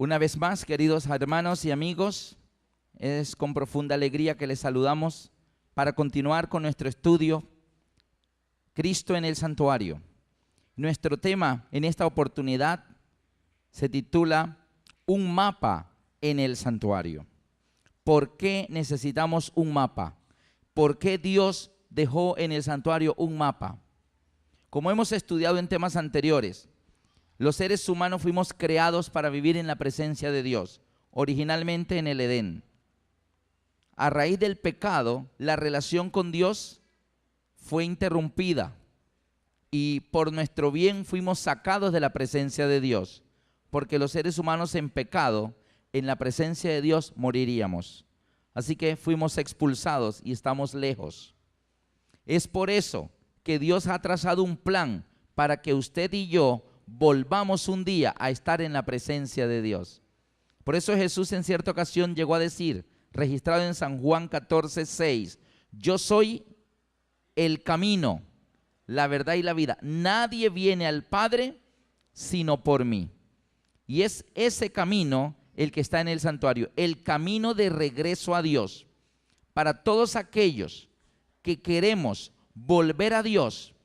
Una vez más, queridos hermanos y amigos, es con profunda alegría que les saludamos para continuar con nuestro estudio Cristo en el Santuario. Nuestro tema en esta oportunidad se titula Un mapa en el santuario. ¿Por qué necesitamos un mapa? ¿Por qué Dios dejó en el santuario un mapa? Como hemos estudiado en temas anteriores, los seres humanos fuimos creados para vivir en la presencia de Dios, originalmente en el Edén. A raíz del pecado, la relación con Dios fue interrumpida y por nuestro bien fuimos sacados de la presencia de Dios, porque los seres humanos en pecado, en la presencia de Dios, moriríamos. Así que fuimos expulsados y estamos lejos. Es por eso que Dios ha trazado un plan para que usted y yo volvamos un día a estar en la presencia de Dios. Por eso Jesús en cierta ocasión llegó a decir, registrado en San Juan 14:6, yo soy el camino, la verdad y la vida. Nadie viene al Padre sino por mí. Y es ese camino el que está en el santuario, el camino de regreso a Dios. Para todos aquellos que queremos volver a Dios,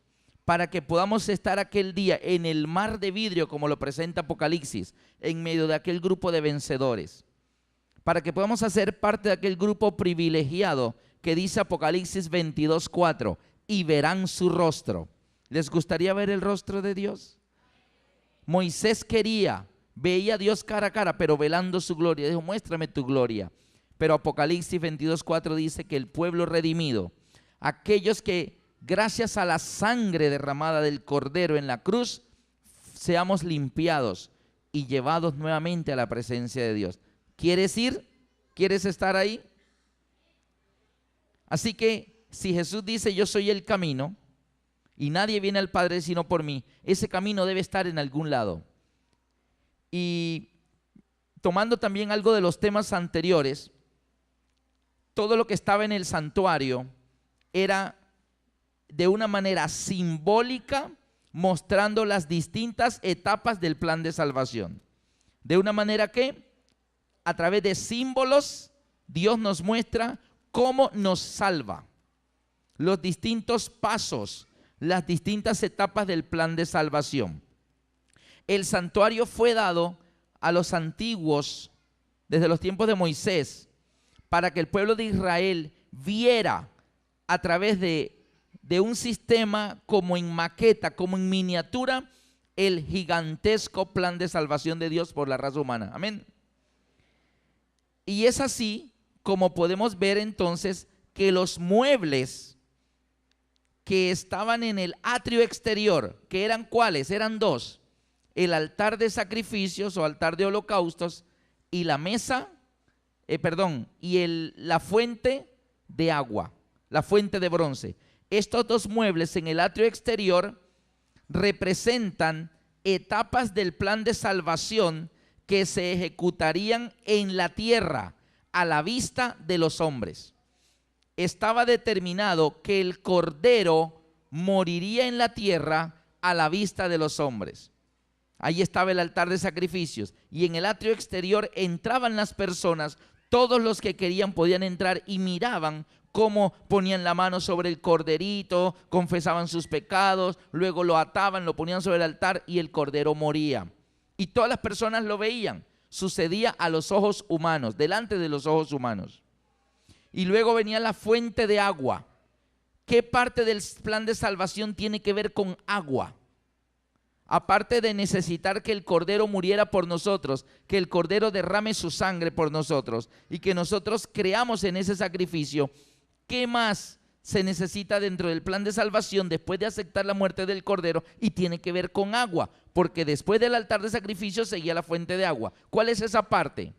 para que podamos estar aquel día en el mar de vidrio, como lo presenta Apocalipsis, en medio de aquel grupo de vencedores, para que podamos hacer parte de aquel grupo privilegiado que dice Apocalipsis 22:4, y verán su rostro. ¿Les gustaría ver el rostro de Dios? Moisés veía a Dios cara a cara, pero velando su gloria. Dijo, muéstrame tu gloria. Pero Apocalipsis 22:4 dice que el pueblo redimido, aquellos que gracias a la sangre derramada del Cordero en la cruz, seamos limpiados y llevados nuevamente a la presencia de Dios. ¿Quieres ir? ¿Quieres estar ahí? Así que si Jesús dice yo soy el camino y nadie viene al Padre sino por mí, ese camino debe estar en algún lado. Y tomando también algo de los temas anteriores, todo lo que estaba en el santuario era de una manera simbólica, mostrando las distintas etapas del plan de salvación. De una manera que, a través de símbolos, Dios nos muestra cómo nos salva, los distintos pasos, las distintas etapas del plan de salvación. El santuario fue dado a los antiguos desde los tiempos de Moisés para que el pueblo de Israel viera a través de un sistema como en maqueta, como en miniatura, el gigantesco plan de salvación de Dios por la raza humana. Amén. Y es así como podemos ver entonces que los muebles que estaban en el atrio exterior, que eran ¿cuáles? Eran dos: el altar de sacrificios o altar de holocaustos y la mesa, la fuente de agua, la fuente de bronce. Estos dos muebles en el atrio exterior representan etapas del plan de salvación que se ejecutarían en la tierra a la vista de los hombres. Estaba determinado que el Cordero moriría en la tierra a la vista de los hombres. Ahí estaba el altar de sacrificios y en el atrio exterior entraban las personas, todos los que querían podían entrar y miraban cómo ponían la mano sobre el corderito, confesaban sus pecados, luego lo ataban, lo ponían sobre el altar y el cordero moría. Y todas las personas lo veían. Sucedía a los ojos humanos, delante de los ojos humanos. Y luego venía la fuente de agua. ¿Qué parte del plan de salvación tiene que ver con agua? Aparte de necesitar que el Cordero muriera por nosotros, que el Cordero derrame su sangre por nosotros y que nosotros creamos en ese sacrificio, ¿qué más se necesita dentro del plan de salvación después de aceptar la muerte del Cordero? Y tiene que ver con agua, porque después del altar de sacrificio seguía la fuente de agua. ¿Cuál es esa parte?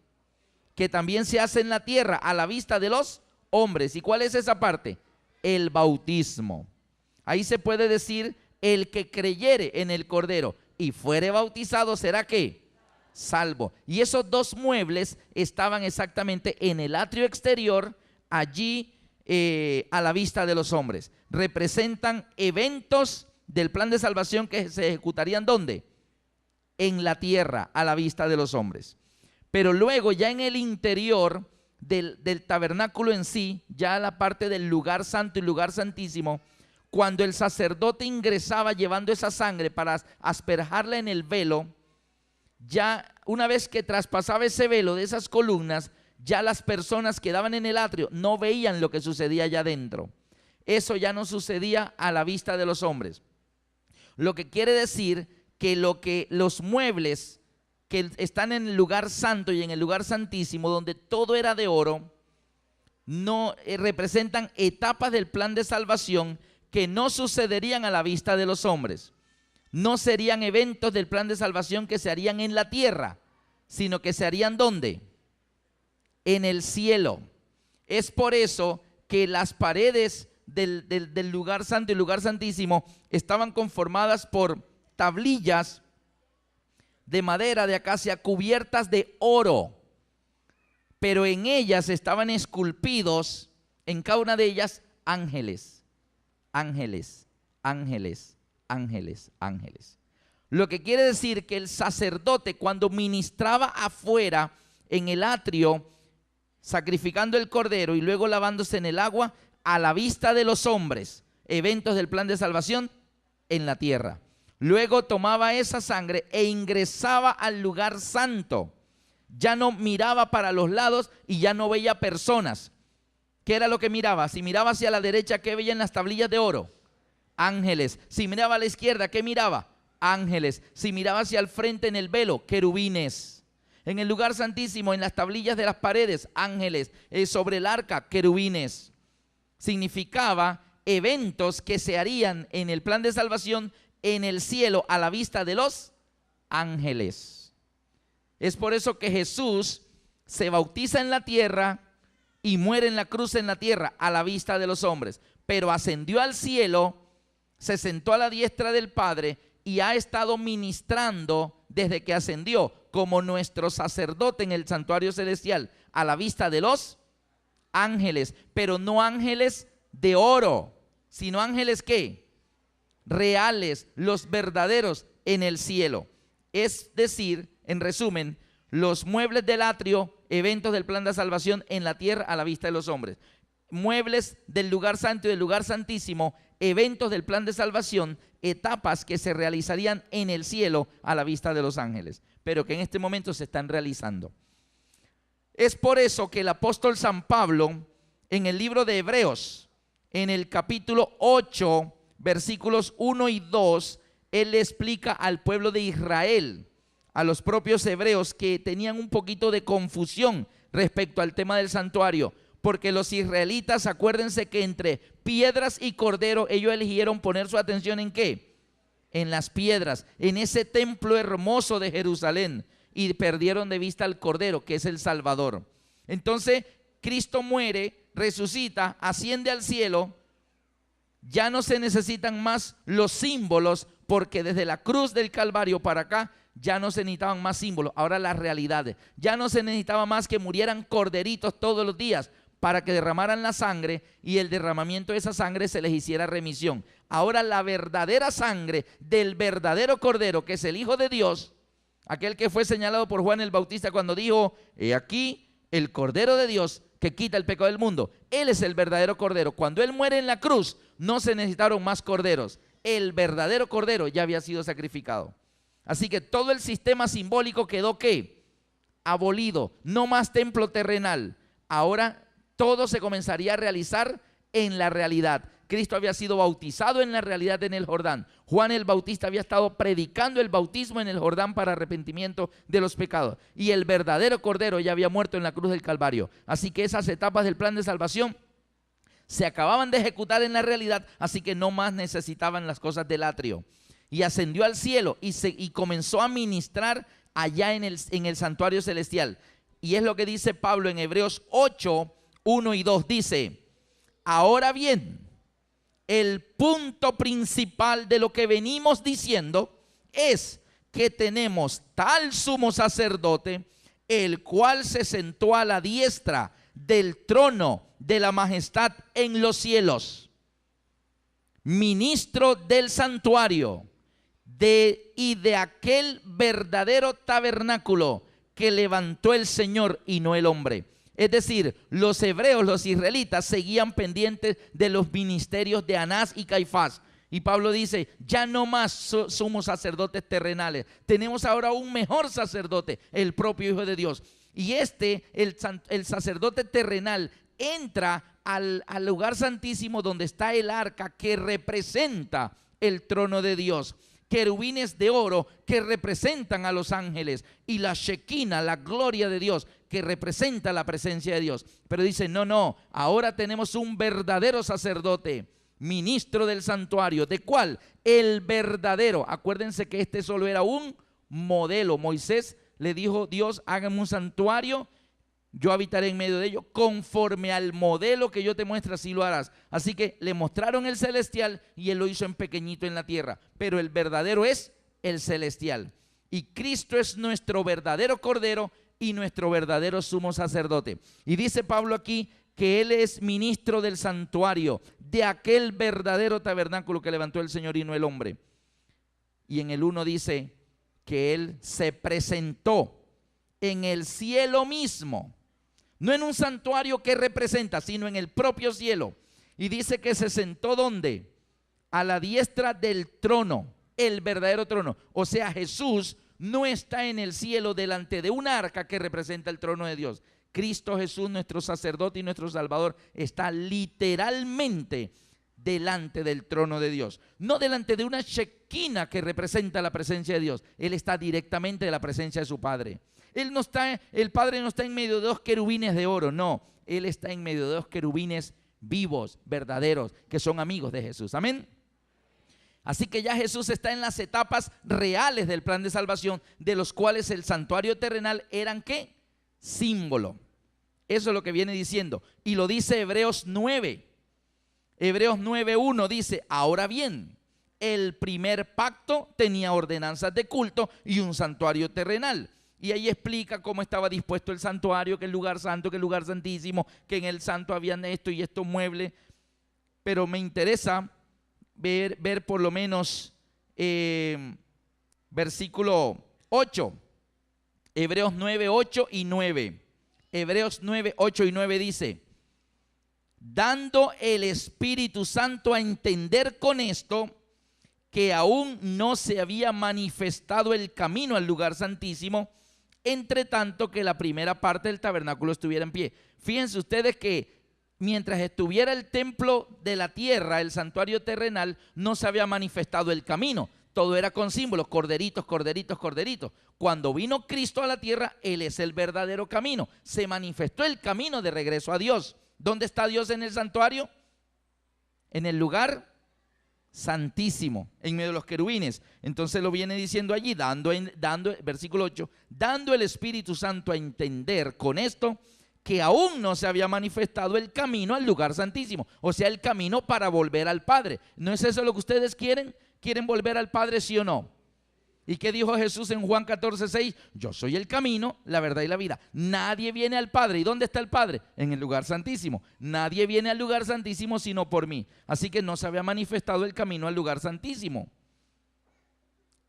Que también se hace en la tierra a la vista de los hombres. ¿Y cuál es esa parte? El bautismo. Ahí se puede decir, el que creyere en el Cordero y fuere bautizado será ¿qué? Salvo. Y esos dos muebles estaban exactamente en el atrio exterior, allí a la vista de los hombres. Representan eventos del plan de salvación que se ejecutarían ¿dónde? En la tierra, a la vista de los hombres. Pero luego ya en el interior del tabernáculo en sí, ya la parte del lugar santo y lugar santísimo, cuando el sacerdote ingresaba llevando esa sangre para asperjarla en el velo, ya una vez que traspasaba ese velo de esas columnas, ya las personas que quedaban en el atrio no veían lo que sucedía allá adentro. Eso ya no sucedía a la vista de los hombres. Lo que quiere decir que los muebles que están en el lugar santo y en el lugar santísimo, donde todo era de oro, no representan etapas del plan de salvación que no sucederían a la vista de los hombres. No serían eventos del plan de salvación que se harían en la tierra, sino que se harían ¿dónde? En el cielo. Es por eso que las paredes del lugar santo y lugar santísimo estaban conformadas por tablillas de madera de acacia cubiertas de oro, pero en ellas estaban esculpidos, en cada una de ellas, ángeles, ángeles, ángeles, ángeles, ángeles. Lo que quiere decir que el sacerdote, cuando ministraba afuera en el atrio, sacrificando el cordero y luego lavándose en el agua, a la vista de los hombres, eventos del plan de salvación en la tierra. Luego tomaba esa sangre e ingresaba al lugar santo. Ya no miraba para los lados y ya no veía personas. ¿Qué era lo que miraba? Si miraba hacia la derecha, ¿qué veía en las tablillas de oro? Ángeles. Si miraba a la izquierda, ¿qué miraba? Ángeles. Si miraba hacia el frente en el velo, querubines. En el lugar santísimo, en las tablillas de las paredes, ángeles. Sobre el arca, querubines. Significaba eventos que se harían en el plan de salvación en el cielo a la vista de los ángeles. Es por eso que Jesús se bautiza en la tierra y muere en la cruz en la tierra a la vista de los hombres, pero ascendió al cielo, se sentó a la diestra del Padre y ha estado ministrando desde que ascendió como nuestro sacerdote en el santuario celestial a la vista de los ángeles, pero no ángeles de oro, sino ángeles ¿qué? Reales, los verdaderos en el cielo. Es decir, en resumen, los muebles del atrio, eventos del plan de salvación en la tierra a la vista de los hombres. Muebles del lugar santo y del lugar santísimo, eventos del plan de salvación, etapas que se realizarían en el cielo a la vista de los ángeles, pero que en este momento se están realizando. Es por eso que el apóstol San Pablo, en el libro de Hebreos, en el capítulo 8, versículos 1 y 2, él le explica al pueblo de Israel, a los propios hebreos que tenían un poquito de confusión respecto al tema del santuario, porque los israelitas, acuérdense que entre piedras y cordero, ellos eligieron poner su atención ¿en qué? En las piedras, en ese templo hermoso de Jerusalén, y perdieron de vista al cordero, que es el Salvador. Entonces, Cristo muere, resucita, asciende al cielo. Ya no se necesitan más los símbolos, porque desde la cruz del Calvario para acá ya no se necesitaban más símbolos. Ahora las realidades. Ya no se necesitaba más que murieran corderitos todos los días para que derramaran la sangre y el derramamiento de esa sangre se les hiciera remisión. Ahora la verdadera sangre del verdadero cordero, que es el Hijo de Dios, aquel que fue señalado por Juan el Bautista cuando dijo: he aquí el Cordero de Dios que quita el pecado del mundo. Él es el verdadero cordero. Cuando Él muere en la cruz, no se necesitaron más corderos. El verdadero cordero ya había sido sacrificado. Así que todo el sistema simbólico quedó ¿qué? Abolido. No más templo terrenal. Ahora todo se comenzaría a realizar en la realidad. Cristo había sido bautizado en la realidad en el Jordán. Juan el Bautista había estado predicando el bautismo en el Jordán para arrepentimiento de los pecados. Y el verdadero Cordero ya había muerto en la cruz del Calvario. Así que esas etapas del plan de salvación se acababan de ejecutar en la realidad, así que no más necesitaban las cosas del atrio. Y ascendió al cielo y comenzó a ministrar allá en el santuario celestial. Y es lo que dice Pablo en Hebreos 8, 1 y 2. Dice: ahora bien, el punto principal de lo que venimos diciendo es que tenemos tal sumo sacerdote, el cual se sentó a la diestra del trono de la majestad en los cielos, ministro del santuario y de aquel verdadero tabernáculo que levantó el Señor y no el hombre. Es decir, los hebreos, los israelitas, seguían pendientes de los ministerios de Anás y Caifás. Y Pablo dice, ya no más somos sacerdotes terrenales, tenemos ahora un mejor sacerdote, el propio Hijo de Dios. Y el sacerdote terrenal, entra al lugar santísimo donde está el arca que representa el trono de Dios. Querubines de oro que representan a los ángeles, y la Shekinah, la gloria de Dios, que representa la presencia de Dios. Pero dice, no, ahora tenemos un verdadero sacerdote, ministro del santuario. ¿De cuál? El verdadero. Acuérdense que este solo era un modelo. Moisés le dijo, Dios, hágame un santuario, yo habitaré en medio de ellos, conforme al modelo que yo te muestre, así lo harás. Así que le mostraron el celestial y él lo hizo en pequeñito en la tierra, pero el verdadero es el celestial. Y Cristo es nuestro verdadero Cordero y nuestro verdadero sumo sacerdote. Y dice Pablo aquí que él es ministro del santuario, de aquel verdadero tabernáculo que levantó el Señor y no el hombre. Y en el 1 dice que él se presentó en el cielo mismo, no en un santuario que representa, sino en el propio cielo. Y dice que se sentó ¿dónde? A la diestra del trono, el verdadero trono. O sea, Jesús no está en el cielo delante de un arca que representa el trono de Dios. Cristo Jesús, nuestro sacerdote y nuestro Salvador, está literalmente delante del trono de Dios, no delante de una Shekinah que representa la presencia de Dios. Él está directamente de la presencia de su Padre. El Padre no está en medio de dos querubines de oro, no, Él está en medio de dos querubines vivos, verdaderos, que son amigos de Jesús. Amén. Así que ya Jesús está en las etapas reales del plan de salvación, de los cuales el santuario terrenal eran ¿qué? Símbolo. Eso es lo que viene diciendo, y lo dice Hebreos 9. Hebreos 9:1 dice, ahora bien, el primer pacto tenía ordenanzas de culto y un santuario terrenal. Y ahí explica cómo estaba dispuesto el santuario, que el lugar santo, que el lugar santísimo, que en el santo habían esto y estos muebles. Pero me interesa ver por lo menos versículo 8, Hebreos 9:8 y 9. Hebreos 9:8 y 9 dice, dando el Espíritu Santo a entender con esto que aún no se había manifestado el camino al lugar santísimo, entre tanto que la primera parte del tabernáculo estuviera en pie. Fíjense ustedes que mientras estuviera el templo de la tierra, el santuario terrenal, no se había manifestado el camino. Todo era con símbolos, corderitos, corderitos, corderitos. Cuando vino Cristo a la tierra, Él es el verdadero camino. Se manifestó el camino de regreso a Dios. ¿Dónde está Dios en el santuario? En el lugar santísimo, en medio de los querubines. Entonces lo viene diciendo allí, dando versículo 8, dando el Espíritu Santo a entender con esto que aún no se había manifestado el camino al lugar santísimo, o sea, el camino para volver al Padre. ¿No es eso lo que ustedes quieren? ¿Quieren volver al Padre, sí o no? ¿Y qué dijo Jesús en Juan 14:6? Yo soy el camino, la verdad y la vida. Nadie viene al Padre. ¿Y dónde está el Padre? En el lugar santísimo. Nadie viene al lugar santísimo sino por mí. Así que no se había manifestado el camino al lugar santísimo,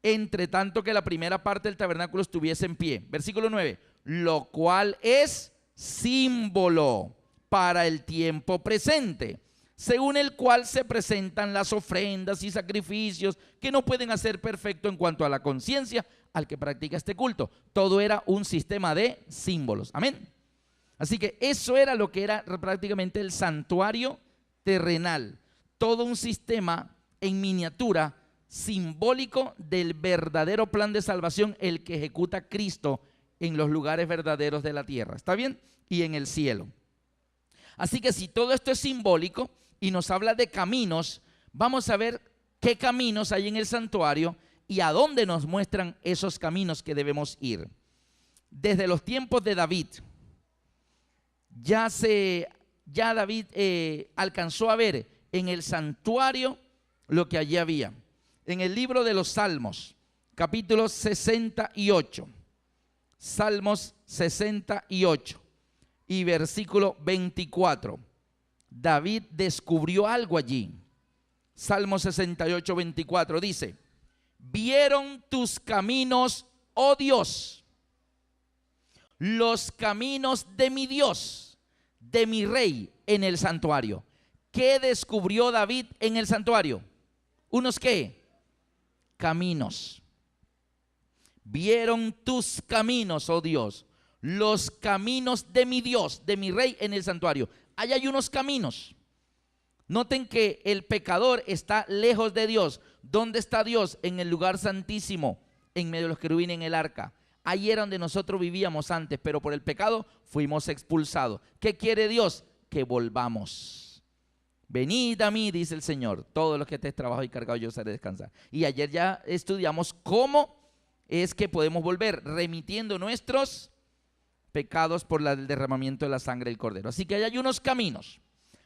entre tanto que la primera parte del tabernáculo estuviese en pie. Versículo 9, lo cual es símbolo para el tiempo presente, según el cual se presentan las ofrendas y sacrificios que no pueden hacer perfecto en cuanto a la conciencia al que practica este culto. Todo era un sistema de símbolos. Amén. Así que eso era lo que era prácticamente el santuario terrenal. Todo un sistema en miniatura simbólico del verdadero plan de salvación, el que ejecuta Cristo en los lugares verdaderos de la tierra. ¿Está bien? Y en el cielo. Así que si todo esto es simbólico y nos habla de caminos, vamos a ver qué caminos hay en el santuario y a dónde nos muestran esos caminos que debemos ir. Desde los tiempos de David, ya David alcanzó a ver en el santuario lo que allí había. En el libro de los Salmos, capítulo 68, Salmos 68 y versículo 24, David descubrió algo allí. Salmo 68, 24 dice: vieron tus caminos, oh Dios, los caminos de mi Dios, de mi rey en el santuario. ¿Qué descubrió David en el santuario? ¿Unos qué? Caminos. Vieron tus caminos, oh Dios, los caminos de mi Dios, de mi rey en el santuario. Ahí hay unos caminos. Noten que el pecador está lejos de Dios. ¿Dónde está Dios? En el lugar santísimo, en medio de los querubines en el arca. Ahí era donde nosotros vivíamos antes, pero por el pecado fuimos expulsados. ¿Qué quiere Dios? Que volvamos. Venid a mí, dice el Señor, todos los que estéis trabajados y cargados, yo os haré descansar. Y ayer ya estudiamos cómo es que podemos volver, remitiendo nuestros pecados por el derramamiento de la sangre del Cordero. Así que ahí hay unos caminos.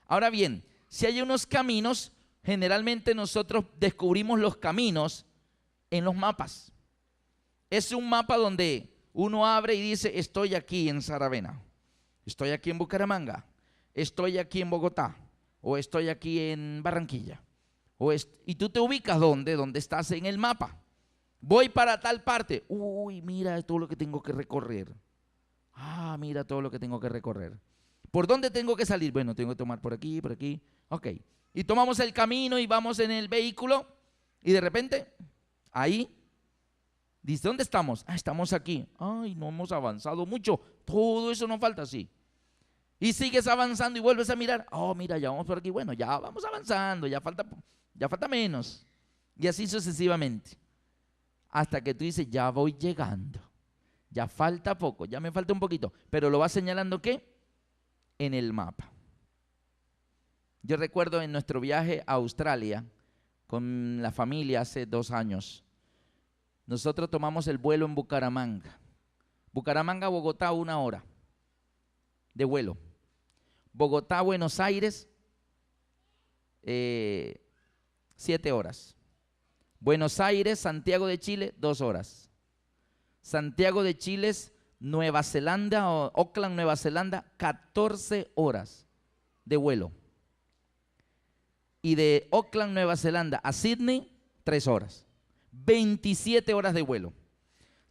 Ahora bien, si hay unos caminos, generalmente nosotros descubrimos los caminos en los mapas. Es un mapa donde uno abre y dice, estoy aquí en Saravena, estoy aquí en Bucaramanga, estoy aquí en Bogotá, o estoy aquí en Barranquilla. Y tú te ubicas donde estás en el mapa. Voy para tal parte. Uy, mira todo lo que tengo que recorrer. Ah, mira todo lo que tengo que recorrer. ¿Por dónde tengo que salir? Bueno, tengo que tomar por aquí, por aquí. Ok. Y tomamos el camino y vamos en el vehículo y de repente, ahí, dice, ¿dónde estamos? Ah, estamos aquí. Ay, no hemos avanzado mucho. Todo eso nos falta, sí. Y sigues avanzando y vuelves a mirar. Oh, mira, ya vamos por aquí. Bueno, ya vamos avanzando, ya falta menos. Y así sucesivamente. Hasta que tú dices, ya voy llegando. Ya falta poco, ya me falta un poquito. Pero lo vas señalando, ¿qué? En el mapa. Yo recuerdo en nuestro viaje a Australia con la familia hace 2 años. Nosotros tomamos el vuelo en Bucaramanga. Bucaramanga, Bogotá, 1 hora de vuelo. Bogotá, Buenos Aires, 7 horas. Buenos Aires, Santiago de Chile, 2 horas. Santiago de Chile, Nueva Zelanda, o Auckland, Nueva Zelanda, 14 horas de vuelo. Y de Auckland, Nueva Zelanda a Sydney, 3 horas. 27 horas de vuelo.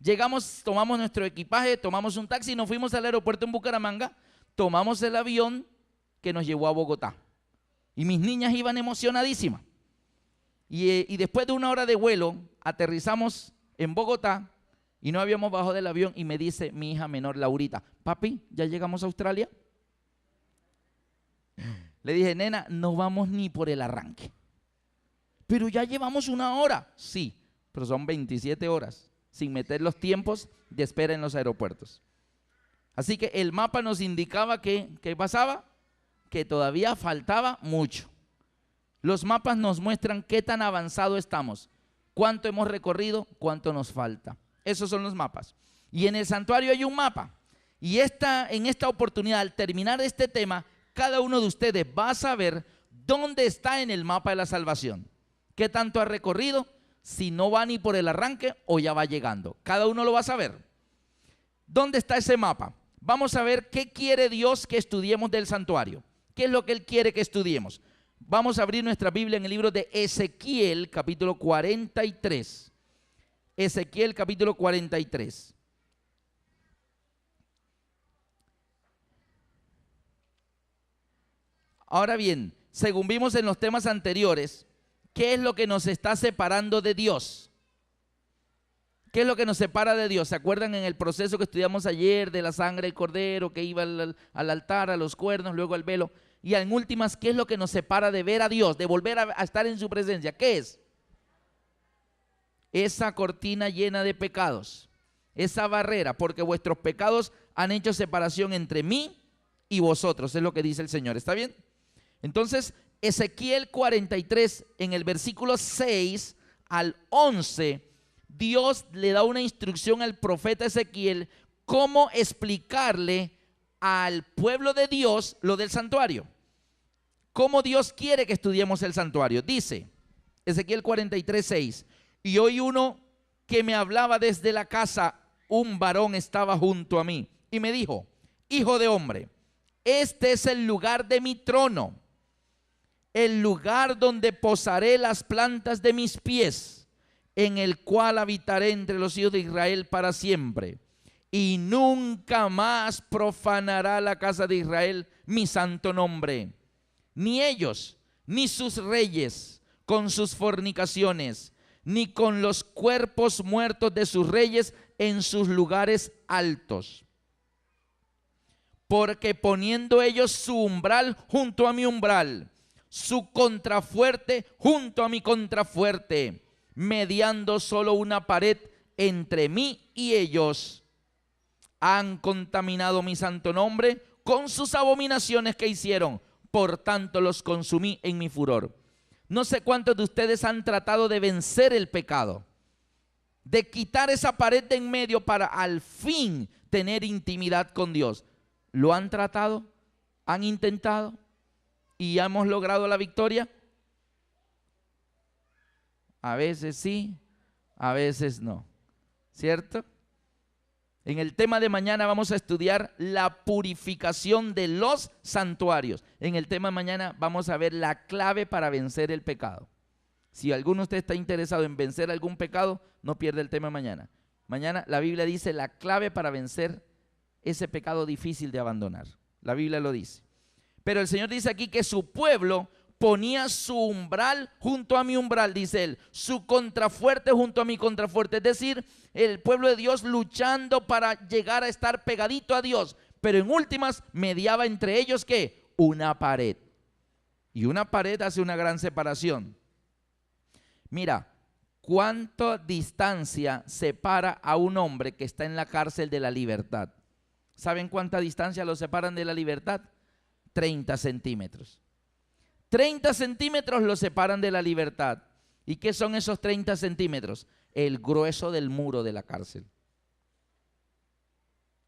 Llegamos, tomamos nuestro equipaje, tomamos un taxi, nos fuimos al aeropuerto en Bucaramanga, tomamos el avión que nos llevó a Bogotá. Y mis niñas iban emocionadísimas. Y después de 1 hora de vuelo, aterrizamos en Bogotá y no habíamos bajado del avión y me dice mi hija menor, Laurita, papi, ¿ya llegamos a Australia? Le dije, nena, no vamos ni por el arranque. Pero ya llevamos 1 hora. Sí, pero son 27 horas, sin meter los tiempos de espera en los aeropuertos. Así que el mapa nos indicaba que, ¿qué pasaba? Que todavía faltaba mucho. Los mapas nos muestran qué tan avanzado estamos, cuánto hemos recorrido, cuánto nos falta. Esos son los mapas. Y en el santuario hay un mapa. Y en esta oportunidad, al terminar este tema, cada uno de ustedes va a saber dónde está en el mapa de la salvación. ¿Qué tanto ha recorrido? Si no va ni por el arranque o ya va llegando. Cada uno lo va a saber. ¿Dónde está ese mapa? Vamos a ver qué quiere Dios que estudiemos del santuario. ¿Qué es lo que Él quiere que estudiemos? Vamos a abrir nuestra Biblia en el libro de Ezequiel, capítulo 43. Ezequiel, capítulo 43. Ahora bien, según vimos en los temas anteriores, ¿qué es lo que nos está separando de Dios? ¿Qué es lo que nos separa de Dios? ¿Se acuerdan en el proceso que estudiamos ayer de la sangre del cordero que iba al altar, a los cuernos, luego al velo? Y en últimas, ¿qué es lo que nos separa de ver a Dios, de volver a estar en su presencia? ¿Qué es? Esa cortina llena de pecados, esa barrera, porque vuestros pecados han hecho separación entre mí y vosotros, es lo que dice el Señor. ¿Está bien? Entonces, Ezequiel 43, en el versículo 6 al 11, Dios le da una instrucción al profeta Ezequiel cómo explicarle al pueblo de Dios lo del santuario. Cómo Dios quiere que estudiemos el santuario. Dice Ezequiel 43, 6: y hoy uno que me hablaba desde la casa, un varón estaba junto a mí y me dijo: hijo de hombre, este es el lugar de mi trono, el lugar donde posaré las plantas de mis pies, en el cual habitaré entre los hijos de Israel para siempre. y nunca más profanará la casa de Israel mi santo nombre, ni ellos, ni sus reyes con sus fornicaciones, ni con los cuerpos muertos de sus reyes en sus lugares altos. Porque poniendo ellos su umbral junto a mi umbral, su contrafuerte junto a mi contrafuerte, mediando solo una pared entre mí y ellos, han contaminado mi santo nombre con sus abominaciones que hicieron, por tanto los consumí en mi furor. No sé cuántos de ustedes han tratado de vencer el pecado, de quitar esa pared de en medio para al fin tener intimidad con Dios. ¿Lo han tratado? ¿Han intentado? ¿Y hemos logrado la victoria? A veces sí, a veces no, ¿cierto? En el tema de mañana vamos a estudiar la purificación de los santuarios. En el tema de mañana vamos a ver la clave para vencer el pecado. Si alguno de ustedes está interesado en vencer algún pecado, no pierda el tema de mañana. Mañana la Biblia dice la clave para vencer ese pecado difícil de abandonar. La Biblia lo dice. Pero el Señor dice aquí que su pueblo ponía su umbral junto a mi umbral, dice él, su contrafuerte junto a mi contrafuerte. Es decir, el pueblo de Dios luchando para llegar a estar pegadito a Dios, pero en últimas mediaba entre ellos ¿qué? Una pared. Y una pared hace una gran separación. Mira, ¿cuánta distancia separa a un hombre que está en la cárcel de la libertad? ¿Saben cuánta distancia lo separan de la libertad? 30 centímetros. 30 centímetros lo separan de la libertad. ¿Y qué son esos 30 centímetros? El grueso del muro de la cárcel.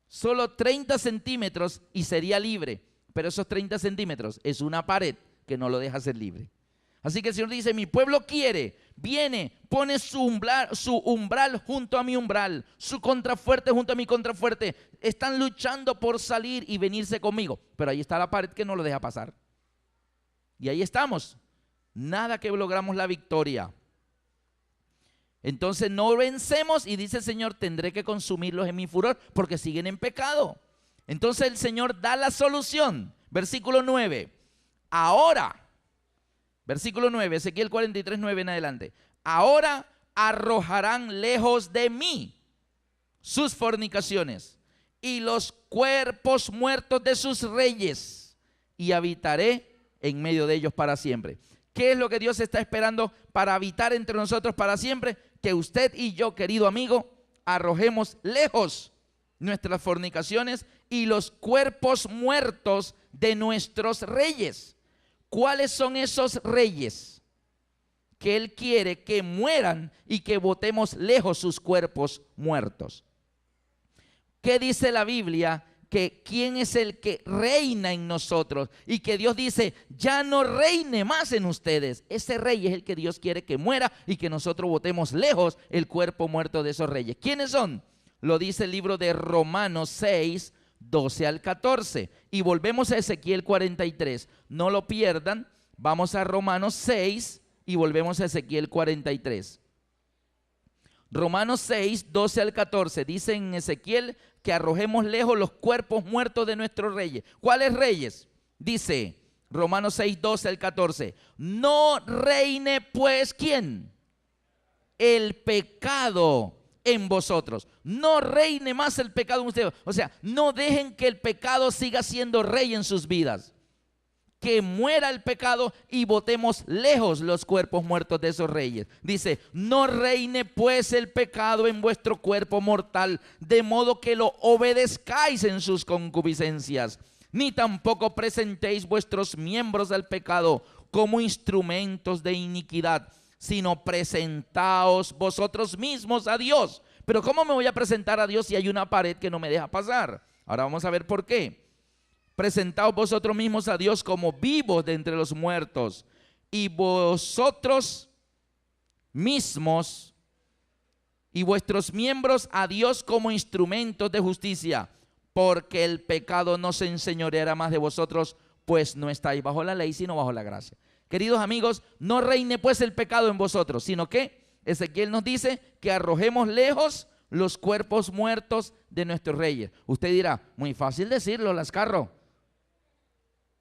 Solo 30 centímetros y sería libre. Pero esos 30 centímetros es una pared que no lo deja ser libre. Así que el Señor dice, mi pueblo quiere, viene, pone su umbral junto a mi umbral, su contrafuerte junto a mi contrafuerte. Están luchando por salir y venirse conmigo. Pero ahí está la pared que no lo deja pasar. Y ahí estamos. Nada que logramos la victoria. Entonces no vencemos y dice el Señor, tendré que consumirlos en mi furor porque siguen en pecado. Entonces el Señor da la solución. Versículo 9. Ahora. Versículo 9, Ezequiel 43, 9 en adelante. Ahora arrojarán lejos de mí sus fornicaciones y los cuerpos muertos de sus reyes, y habitaré en medio de ellos para siempre. ¿Qué es lo que Dios está esperando para habitar entre nosotros para siempre? Que usted y yo, querido amigo, arrojemos lejos nuestras fornicaciones y los cuerpos muertos de nuestros reyes. ¿Cuáles son esos reyes que Él quiere que mueran y que botemos lejos sus cuerpos muertos? ¿Qué dice la Biblia? Que quién es el que reina en nosotros y que Dios dice, ya no reine más en ustedes. Ese rey es el que Dios quiere que muera y que nosotros botemos lejos el cuerpo muerto de esos reyes. ¿Quiénes son? Lo dice el libro de Romanos 6, 12 al 14. Y volvemos a Ezequiel 43. No lo pierdan. Vamos a Romanos 6 y volvemos a Ezequiel 43. Romanos 6, 12 al 14. Dice en Ezequiel que arrojemos lejos los cuerpos muertos de nuestros reyes. ¿Cuáles reyes? Dice Romanos 6, 12 al 14. No reine pues ¿quién? El pecado en vosotros. No reine más el pecado en ustedes. O sea, no dejen que el pecado siga siendo rey en sus vidas. Que muera el pecado y botemos lejos los cuerpos muertos de esos reyes. Dice, no reine pues el pecado en vuestro cuerpo mortal, de modo que lo obedezcáis en sus concupiscencias. Ni tampoco presentéis vuestros miembros al pecado como instrumentos de iniquidad, sino presentaos vosotros mismos a Dios. Pero ¿cómo me voy a presentar a Dios si hay una pared que no me deja pasar? Ahora vamos a ver por qué. Presentaos vosotros mismos a Dios como vivos de entre los muertos, y vosotros mismos y vuestros miembros a Dios como instrumentos de justicia, porque el pecado no se enseñoreará más de vosotros, pues no estáis bajo la ley, sino bajo la gracia. Queridos amigos, no reine pues el pecado en vosotros, sino que Ezequiel nos dice que arrojemos lejos los cuerpos muertos de nuestros reyes. Usted dirá, muy fácil decirlo, Lascarro.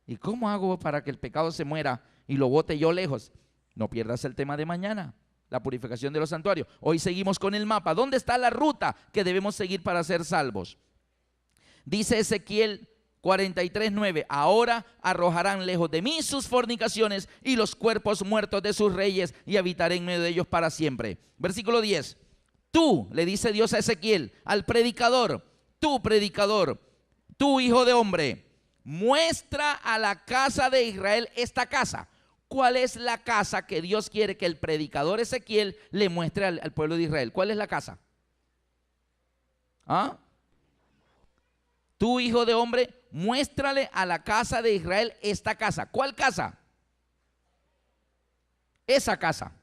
¿Y cómo hago para que el pecado se muera y lo bote yo lejos? No pierdas el tema de mañana, la purificación de los santuarios. Hoy seguimos con el mapa. ¿Dónde está la ruta que debemos seguir para ser salvos? Dice Ezequiel 43:9, ahora arrojarán lejos de mí sus fornicaciones y los cuerpos muertos de sus reyes, y habitaré en medio de ellos para siempre. Versículo 10, tú, le dice Dios a Ezequiel, al predicador, tú hijo de hombre, muestra a la casa de Israel esta casa. ¿Cuál es la casa que Dios quiere que el predicador Ezequiel le muestre al pueblo de Israel? ¿Cuál es la casa? ¿Ah? Tú, hijo de hombre, muéstrale a la casa de Israel esta casa. ¿Cuál casa? Esa casa.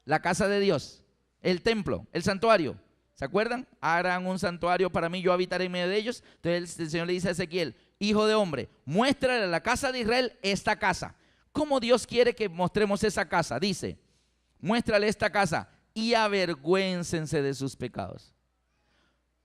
La casa de Dios, el templo, el santuario. ¿Se acuerdan? Harán un santuario para mí, yo habitaré en medio de ellos. Entonces el Señor le dice a Ezequiel, hijo de hombre, muéstrale a la casa de Israel esta casa. ¿Cómo Dios quiere que mostremos esa casa? Dice, muéstrale esta casa y avergüéncense de sus pecados.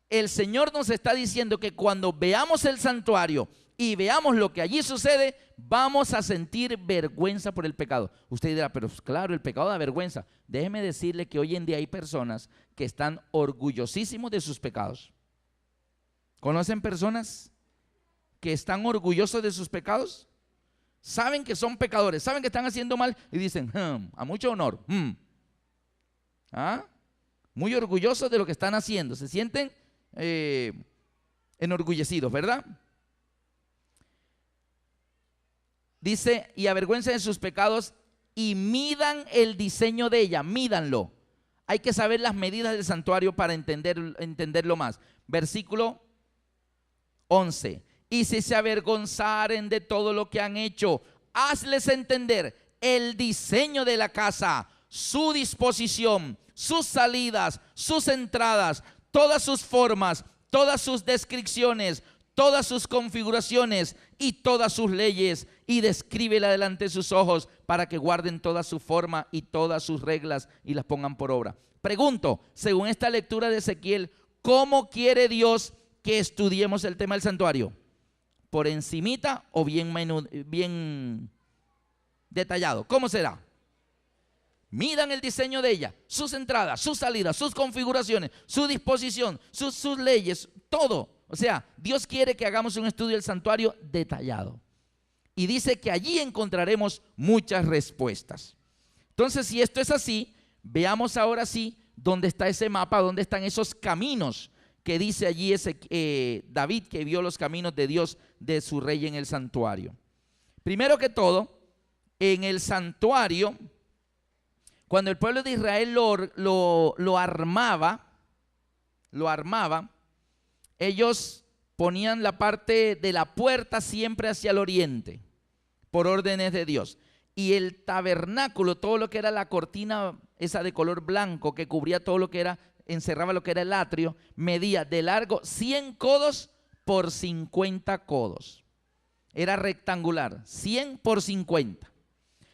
El Señor nos está diciendo que cuando veamos el santuario y veamos lo que allí sucede, vamos a sentir vergüenza por el pecado. Usted dirá, pero claro, el pecado da vergüenza. Déjeme decirle que hoy en día hay personas que están orgullosísimos de sus pecados. ¿Conocen personas que están orgullosos de sus pecados? Saben que son pecadores, saben que están haciendo mal y dicen, a mucho honor. Muy orgullosos de lo que están haciendo, se sienten enorgullecidos, ¿verdad? Dice, y avergüencen de sus pecados y midan el diseño de ella, mídanlo. Hay que saber las medidas del santuario para entenderlo más. Versículo 11. Y si se avergonzaren de todo lo que han hecho, hazles entender el diseño de la casa, su disposición, sus salidas, sus entradas, todas sus formas, todas sus descripciones, todas sus configuraciones y todas sus leyes, y descríbela delante de sus ojos para que guarden toda su forma y todas sus reglas y las pongan por obra. Pregunto, según esta lectura de Ezequiel, ¿cómo quiere Dios que estudiemos el tema del santuario? ¿Por encimita o bien detallado? ¿Cómo será? Midan el diseño de ella, sus entradas, sus salidas, sus configuraciones, su disposición, sus leyes, todo. O sea, Dios quiere que hagamos un estudio del santuario detallado. Y dice que allí encontraremos muchas respuestas. Entonces, si esto es así, veamos ahora sí dónde está ese mapa, dónde están esos caminos que dice allí David, que vio los caminos de Dios, de su rey en el santuario. Primero que todo, en el santuario, cuando el pueblo de Israel lo armaba, ellos ponían la parte de la puerta siempre hacia el oriente, por órdenes de Dios. Y el tabernáculo, todo lo que era la cortina esa de color blanco que cubría todo lo que era, encerraba lo que era el atrio, medía de largo 100 codos por 50 codos. Era rectangular, 100 por 50.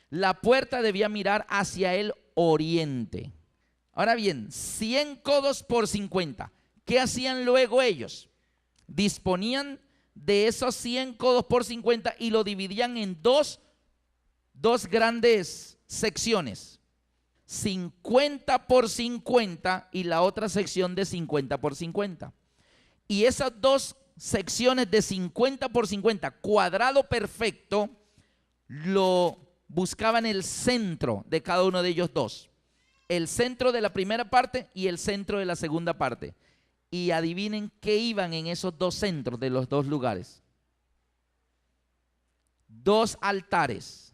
La puerta debía mirar hacia el oriente. Ahora bien, 100 codos por 50. ¿Qué hacían luego ellos? Disponían de esos 100 codos por 50 y lo dividían en dos grandes secciones. 50 por 50 y la otra sección de 50 por 50. Y esas dos secciones de 50 por 50, cuadrado perfecto, lo buscaban el centro de cada uno de ellos dos. El centro de la primera parte y el centro de la segunda parte. Y adivinen qué iban en esos dos centros de los dos lugares. 2 altares.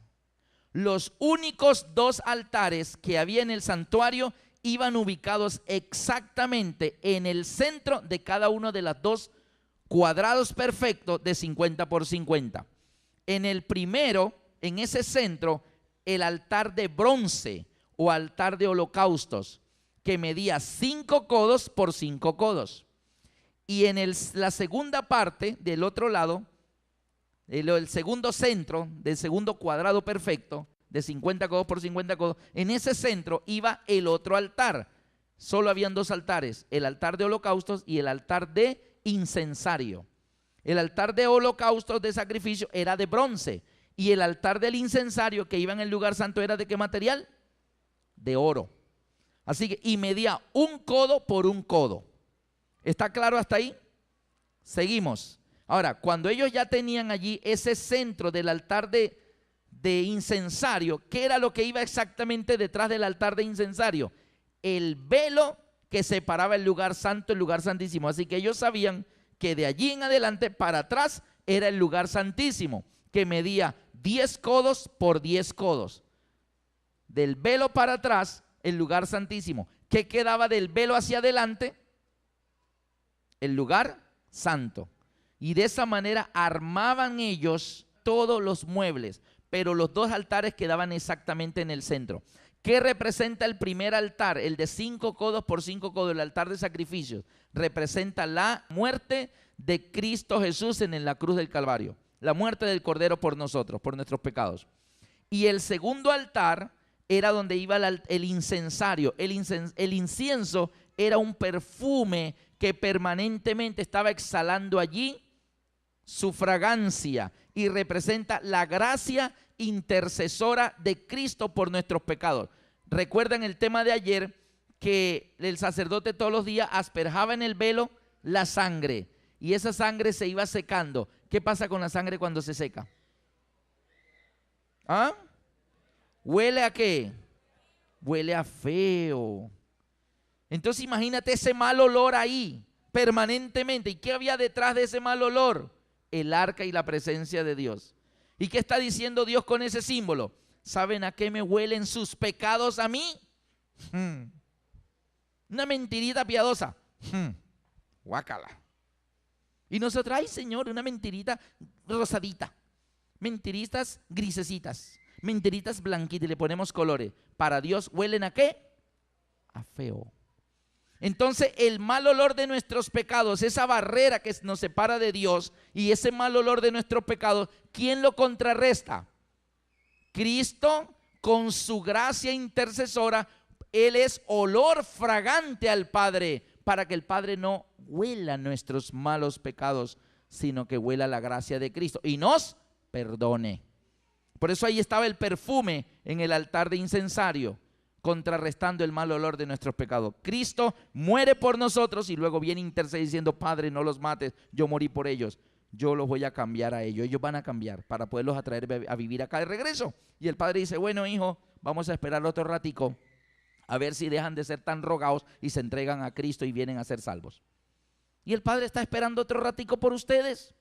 Los únicos 2 altares que había en el santuario iban ubicados exactamente en el centro de cada uno de las dos cuadrados perfectos de 50 por 50. En el primero, en ese centro, el altar de bronce o altar de holocaustos, que medía 5 codos por 5 codos. Y en la segunda parte, del otro lado, el segundo centro del segundo cuadrado perfecto de 50 codos por 50 codos, en ese centro iba el otro altar, solo habían dos altares, el altar de holocaustos y el altar de incensario. El altar de holocaustos de sacrificio era de bronce y el altar del incensario que iba en el lugar santo era ¿de qué material? De oro. Así que, y medía 1 codo por 1 codo. ¿Está claro hasta ahí? Seguimos. Ahora, cuando ellos ya tenían allí ese centro del altar de incensario, ¿qué era lo que iba exactamente detrás del altar de incensario? El velo que separaba el lugar santo, el lugar santísimo. Así que ellos sabían que de allí en adelante para atrás era el lugar santísimo, que medía 10 codos por 10 codos. Del velo para atrás, el lugar santísimo. ¿Qué quedaba del velo hacia adelante? El lugar santo. Y de esa manera armaban ellos todos los muebles, pero los dos altares quedaban exactamente en el centro. ¿Qué representa el primer altar? El de 5 codos por 5 codos, el altar de sacrificios. Representa la muerte de Cristo Jesús en la cruz del Calvario. La muerte del Cordero por nosotros, por nuestros pecados. Y el segundo altar era donde iba el incensario. El incienso era un perfume que permanentemente estaba exhalando allí su fragancia y representa la gracia intercesora de Cristo por nuestros pecados. Recuerdan el tema de ayer que el sacerdote todos los días asperjaba en el velo la sangre y esa sangre se iba secando. ¿Qué pasa con la sangre cuando se seca? ¿Ah? ¿Huele a qué? Huele a feo. Entonces imagínate ese mal olor ahí permanentemente. ¿Y qué había detrás de ese mal olor? El arca y la presencia de Dios. ¿Y qué está diciendo Dios con ese símbolo? ¿Saben a qué me huelen sus pecados a mí? Una mentirita piadosa. Guácala. Y nosotros, ay Señor, una mentirita rosadita. Mentiritas grisecitas. Mentiritas blanquitas y le ponemos colores. Para Dios, ¿huelen a qué? A feo. Entonces el mal olor de nuestros pecados, esa barrera que nos separa de Dios y ese mal olor de nuestros pecados, ¿quién lo contrarresta? Cristo con su gracia intercesora. Él es olor fragante al Padre para que el Padre no huela nuestros malos pecados, sino que huela la gracia de Cristo y nos perdone. Por eso ahí estaba el perfume en el altar de incensario, contrarrestando el mal olor de nuestros pecados. Cristo muere por nosotros y luego viene intercediendo diciendo, Padre, no los mates, yo morí por ellos, yo los voy a cambiar a ellos van a cambiar para poderlos atraer a vivir acá de regreso. Y el Padre dice, bueno hijo, vamos a esperar otro ratico a ver si dejan de ser tan rogados y se entregan a Cristo y vienen a ser salvos. Y el Padre está esperando otro ratico por ustedes.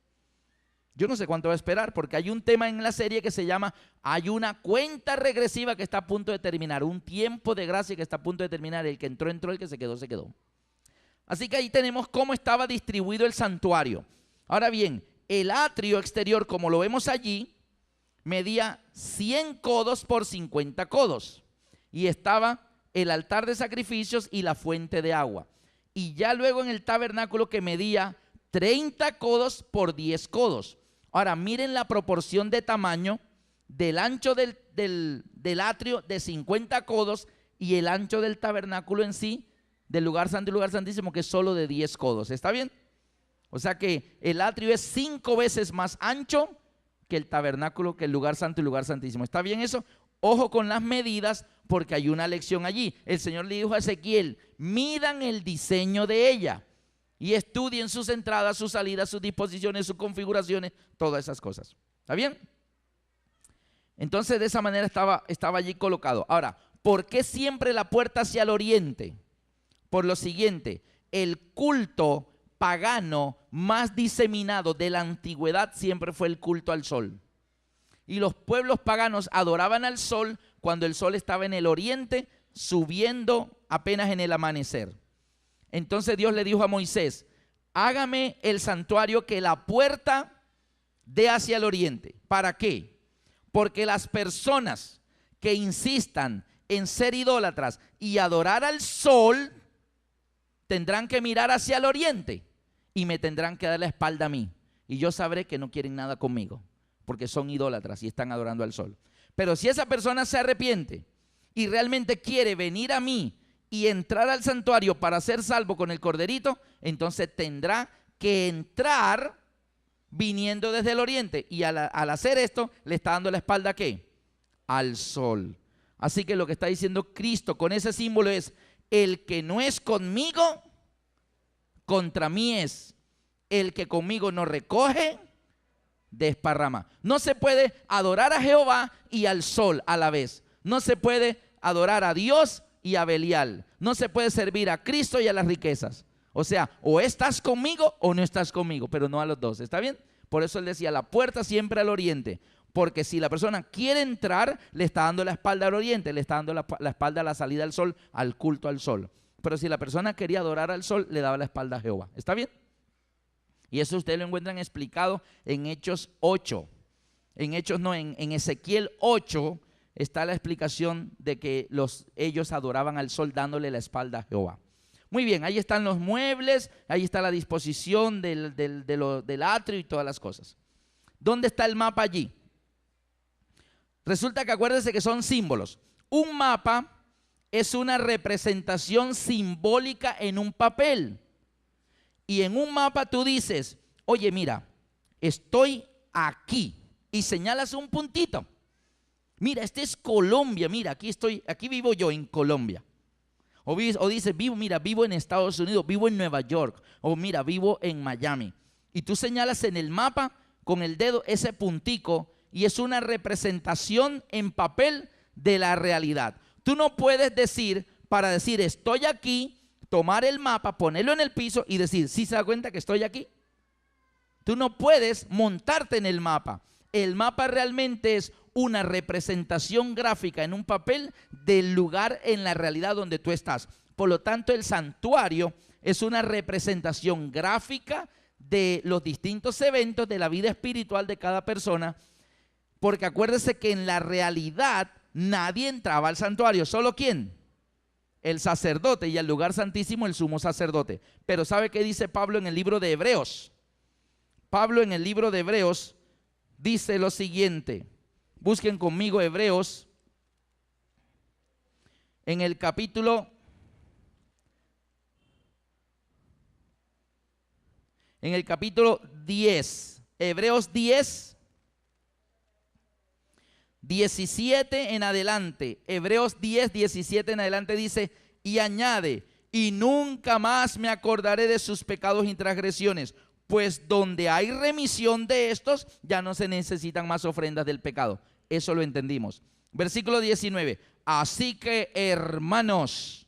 Yo no sé cuánto va a esperar, porque hay un tema en la serie que se llama, hay una cuenta regresiva que está a punto de terminar, un tiempo de gracia que está a punto de terminar, el que entró, entró, el que se quedó, se quedó. Así que ahí tenemos cómo estaba distribuido el santuario. Ahora bien, el atrio exterior, como lo vemos allí, medía 100 codos por 50 codos, y estaba el altar de sacrificios y la fuente de agua. Y ya luego en el tabernáculo que medía 30 codos por 10 codos. Ahora miren la proporción de tamaño del ancho del atrio de 50 codos y el ancho del tabernáculo en sí, del lugar santo y lugar santísimo, que es solo de 10 codos. ¿Está bien? O sea que el atrio es 5 veces más ancho que el tabernáculo, que el lugar santo y lugar santísimo. ¿Está bien eso? Ojo con las medidas porque hay una lección allí. El Señor le dijo a Ezequiel, midan el diseño de ella y estudien sus entradas, sus salidas, sus disposiciones, sus configuraciones, todas esas cosas. ¿Está bien? Entonces de esa manera estaba allí colocado. Ahora, ¿por qué siempre la puerta hacia el oriente? Por lo siguiente, el culto pagano más diseminado de la antigüedad siempre fue el culto al sol. Y los pueblos paganos adoraban al sol cuando el sol estaba en el oriente, subiendo apenas en el amanecer. Entonces Dios le dijo a Moisés, hágame el santuario que la puerta dé hacia el oriente. ¿Para qué? Porque las personas que insistan en ser idólatras y adorar al sol, tendrán que mirar hacia el oriente y me tendrán que dar la espalda a mí. Y yo sabré que no quieren nada conmigo, porque son idólatras y están adorando al sol. Pero si esa persona se arrepiente y realmente quiere venir a mí y entrar al santuario para ser salvo con el corderito, entonces tendrá que entrar viniendo desde el oriente. Y al hacer esto, le está dando la espalda ¿a qué? Al sol. Así que lo que está diciendo Cristo con ese símbolo es: el que no es conmigo, contra mí es. El que conmigo no recoge, desparrama. No se puede adorar a Jehová y al sol a la vez. No se puede adorar a Dios y a Belial. No se puede servir a Cristo y a las riquezas. O sea, o estás conmigo o no estás conmigo, pero no a los dos. ¿Está bien? Por eso él decía, la puerta siempre al oriente. Porque si la persona quiere entrar, le está dando la espalda al oriente, le está dando la espalda a la salida del sol, al culto al sol. Pero si la persona quería adorar al sol, le daba la espalda a Jehová. ¿Está bien? Y eso ustedes lo encuentran explicado en Hechos 8. En Ezequiel 8 está la explicación de que ellos adoraban al sol dándole la espalda a Jehová. Muy bien, ahí están los muebles, ahí está la disposición del atrio y todas las cosas. ¿Dónde está el mapa allí? Resulta que acuérdense que son símbolos. Un mapa es una representación simbólica en un papel. Y en un mapa tú dices, oye, mira, estoy aquí. Y señalas un puntito. Mira, este es Colombia. Mira, aquí vivo yo en Colombia. O dices, vivo en Estados Unidos, vivo en Nueva York. O mira, vivo en Miami. Y tú señalas en el mapa con el dedo ese puntico y es una representación en papel de la realidad. Tú no puedes decir, para decir estoy aquí, tomar el mapa, ponerlo en el piso y decir, ¿sí se da cuenta que estoy aquí? Tú no puedes montarte en el mapa. El mapa realmente es una representación gráfica en un papel del lugar en la realidad donde tú estás. Por lo tanto, el santuario es una representación gráfica de los distintos eventos de la vida espiritual de cada persona, porque acuérdese que en la realidad nadie entraba al santuario. ¿Solo quién? El sacerdote, y al lugar santísimo el sumo sacerdote. Pero ¿sabe qué dice Pablo en el libro de Hebreos? Pablo en el libro de Hebreos dice lo siguiente. Busquen conmigo Hebreos en el capítulo 10. Hebreos 10, 17 en adelante. Hebreos 10, 17 en adelante dice, y añade, y nunca más me acordaré de sus pecados y transgresiones, pues donde hay remisión de estos, ya no se necesitan más ofrendas del pecado. Eso lo entendimos. Versículo 19. Así que, hermanos,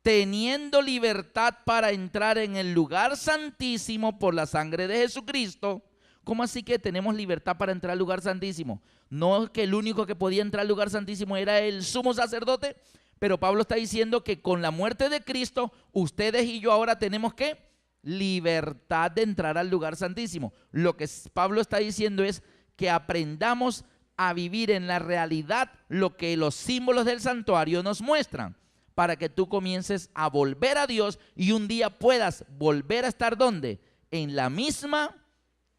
teniendo libertad para entrar en el lugar santísimo por la sangre de Jesucristo. ¿Cómo así que tenemos libertad para entrar al lugar santísimo? No, que el único que podía entrar al lugar santísimo era el sumo sacerdote, pero Pablo está diciendo que con la muerte de Cristo, ustedes y yo ahora tenemos ¿qué? Libertad de entrar al lugar santísimo. Lo que Pablo está diciendo es que aprendamos a vivir en la realidad lo que los símbolos del santuario nos muestran, para que tú comiences a volver a Dios y un día puedas volver a estar ¿dónde? En la misma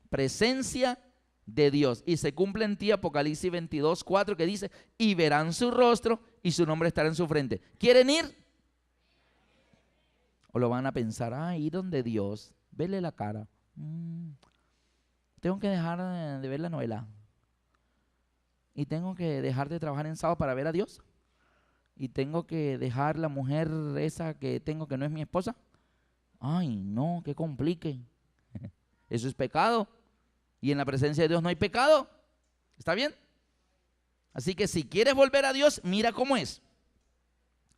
presencia de Dios. Y se cumple en ti Apocalipsis 22, 4 que dice, y verán su rostro y su nombre estará en su frente. ¿Quieren ir? O lo van a pensar, ir donde Dios, verle la cara. Tengo que dejar de ver la novela. Y tengo que dejar de trabajar en sábado para ver a Dios. Y tengo que dejar la mujer esa que tengo que no es mi esposa. Ay, no, que complique. Eso es pecado. Y en la presencia de Dios no hay pecado. ¿Está bien? Así que si quieres volver a Dios, mira cómo es.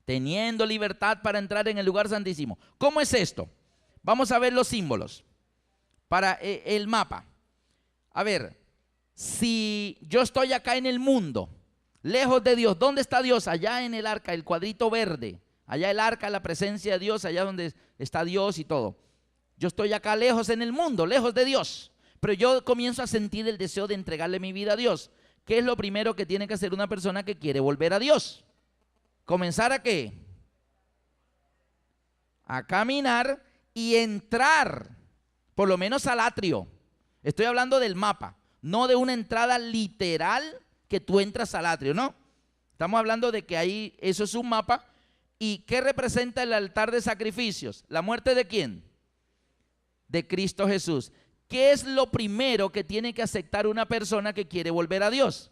Teniendo libertad para entrar en el lugar santísimo. ¿Cómo es esto? Vamos a ver los símbolos para el mapa. A ver, si yo estoy acá en el mundo, lejos de Dios, ¿dónde está Dios? Allá en el arca, el cuadrito verde. Allá el arca, la presencia de Dios, allá donde está Dios y todo. Yo estoy acá lejos en el mundo, lejos de Dios. Pero yo comienzo a sentir el deseo de entregarle mi vida a Dios. ¿Qué es lo primero que tiene que hacer una persona que quiere volver a Dios? ¿Comenzar a qué? A caminar y entrar, por lo menos al atrio. Estoy hablando del mapa, no de una entrada literal que tú entras al atrio, ¿no? Estamos hablando de que ahí, eso es un mapa ¿Y qué representa el altar de sacrificios? ¿La muerte de quién? De Cristo Jesús. ¿Qué es lo primero que tiene que aceptar una persona que quiere volver a Dios?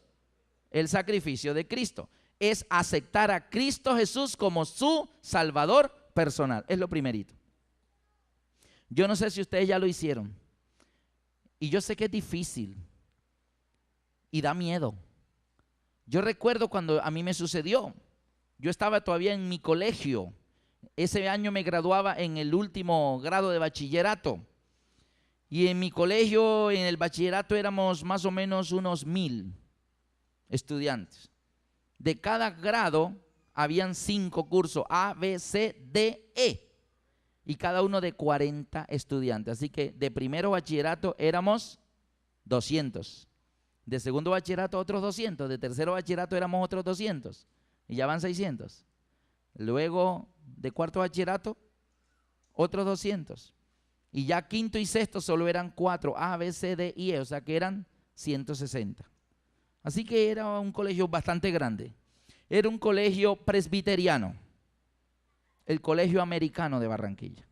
El sacrificio de Cristo. Es aceptar a Cristo Jesús como su Salvador personal. Es lo primerito. Yo no sé si ustedes ya lo hicieron. Y yo sé que es difícil. Y da miedo. Yo recuerdo cuando a mí me sucedió. Yo estaba todavía en mi colegio. Ese año me graduaba en el último grado de bachillerato. Y en mi colegio, en el bachillerato, éramos más o menos unos 1000 estudiantes. De cada grado habían 5 cursos, A, B, C, D, E. Y cada uno de 40 estudiantes. Así que de primero bachillerato éramos 200. De segundo bachillerato otros 200. De tercero bachillerato éramos otros 200. Y ya van 600. Luego de cuarto bachillerato, otros 200. Y ya quinto y sexto solo eran 4, A, B, C, D y E, o sea que eran 160. Así que era un colegio bastante grande. Era un colegio presbiteriano, el Colegio Americano de Barranquilla.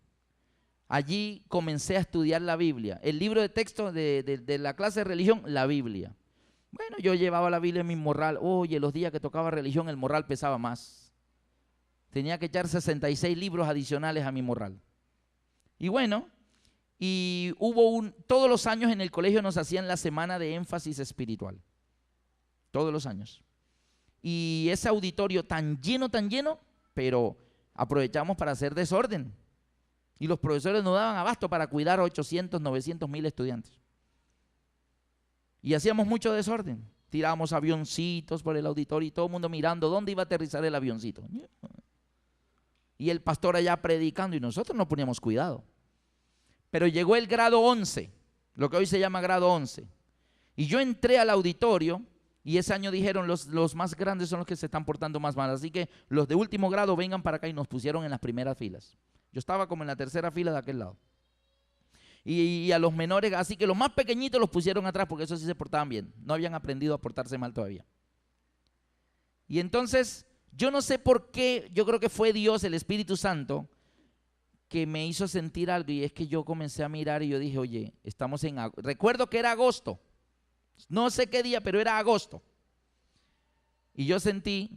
Allí comencé a estudiar la Biblia. El libro de texto de la clase de religión, la Biblia. Bueno, yo llevaba la Biblia en mi morral. Oye, los días que tocaba religión, el morral pesaba más. Tenía que echar 66 libros adicionales a mi morral. Y bueno, y todos los años en el colegio nos hacían la semana de énfasis espiritual. Todos los años. Y ese auditorio tan lleno, pero aprovechamos para hacer desorden. Y los profesores no daban abasto para cuidar a 800, 900 mil estudiantes. Y hacíamos mucho desorden. Tirábamos avioncitos por el auditorio y todo el mundo mirando dónde iba a aterrizar el avioncito. Y el pastor allá predicando y nosotros no poníamos cuidado. Pero llegó el grado 11, lo que hoy se llama grado 11. Y yo entré al auditorio y ese año dijeron los más grandes son los que se están portando más mal. Así que los de último grado vengan para acá y nos pusieron en las primeras filas. Yo estaba como en la tercera fila de aquel lado. Y a los menores, así que los más pequeñitos los pusieron atrás porque esos sí se portaban bien. No habían aprendido a portarse mal todavía. Y entonces, yo no sé por qué, yo creo que fue Dios, el Espíritu Santo, que me hizo sentir algo. Y es que yo comencé a mirar y yo dije, oye, estamos en agosto. Recuerdo que era agosto. No sé qué día, pero era agosto. Y yo sentí,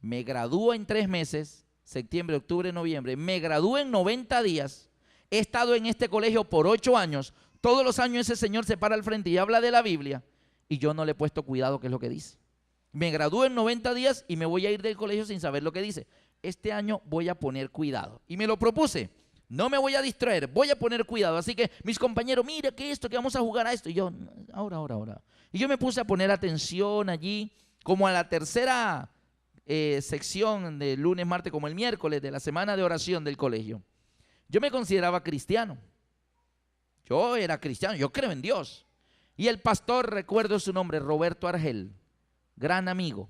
me gradúo en 3 meses, septiembre, octubre, noviembre. Me gradúo en 90 días. He estado en este colegio por 8 años. Todos los años ese señor se para al frente y habla de la Biblia. Y yo no le he puesto cuidado qué es lo que dice. Me gradúo en 90 días y me voy a ir del colegio sin saber lo que dice. Este año voy a poner cuidado. Y me lo propuse. No me voy a distraer, voy a poner cuidado. Así que mis compañeros, mira que esto, que vamos a jugar a esto. Y yo, ahora. Y yo me puse a poner atención allí, como a la tercera sección de lunes, martes, como el miércoles de la semana de oración del colegio. Yo me consideraba cristiano. Yo era cristiano, yo creo en Dios. Y el pastor, recuerdo su nombre, Roberto Argel, gran amigo,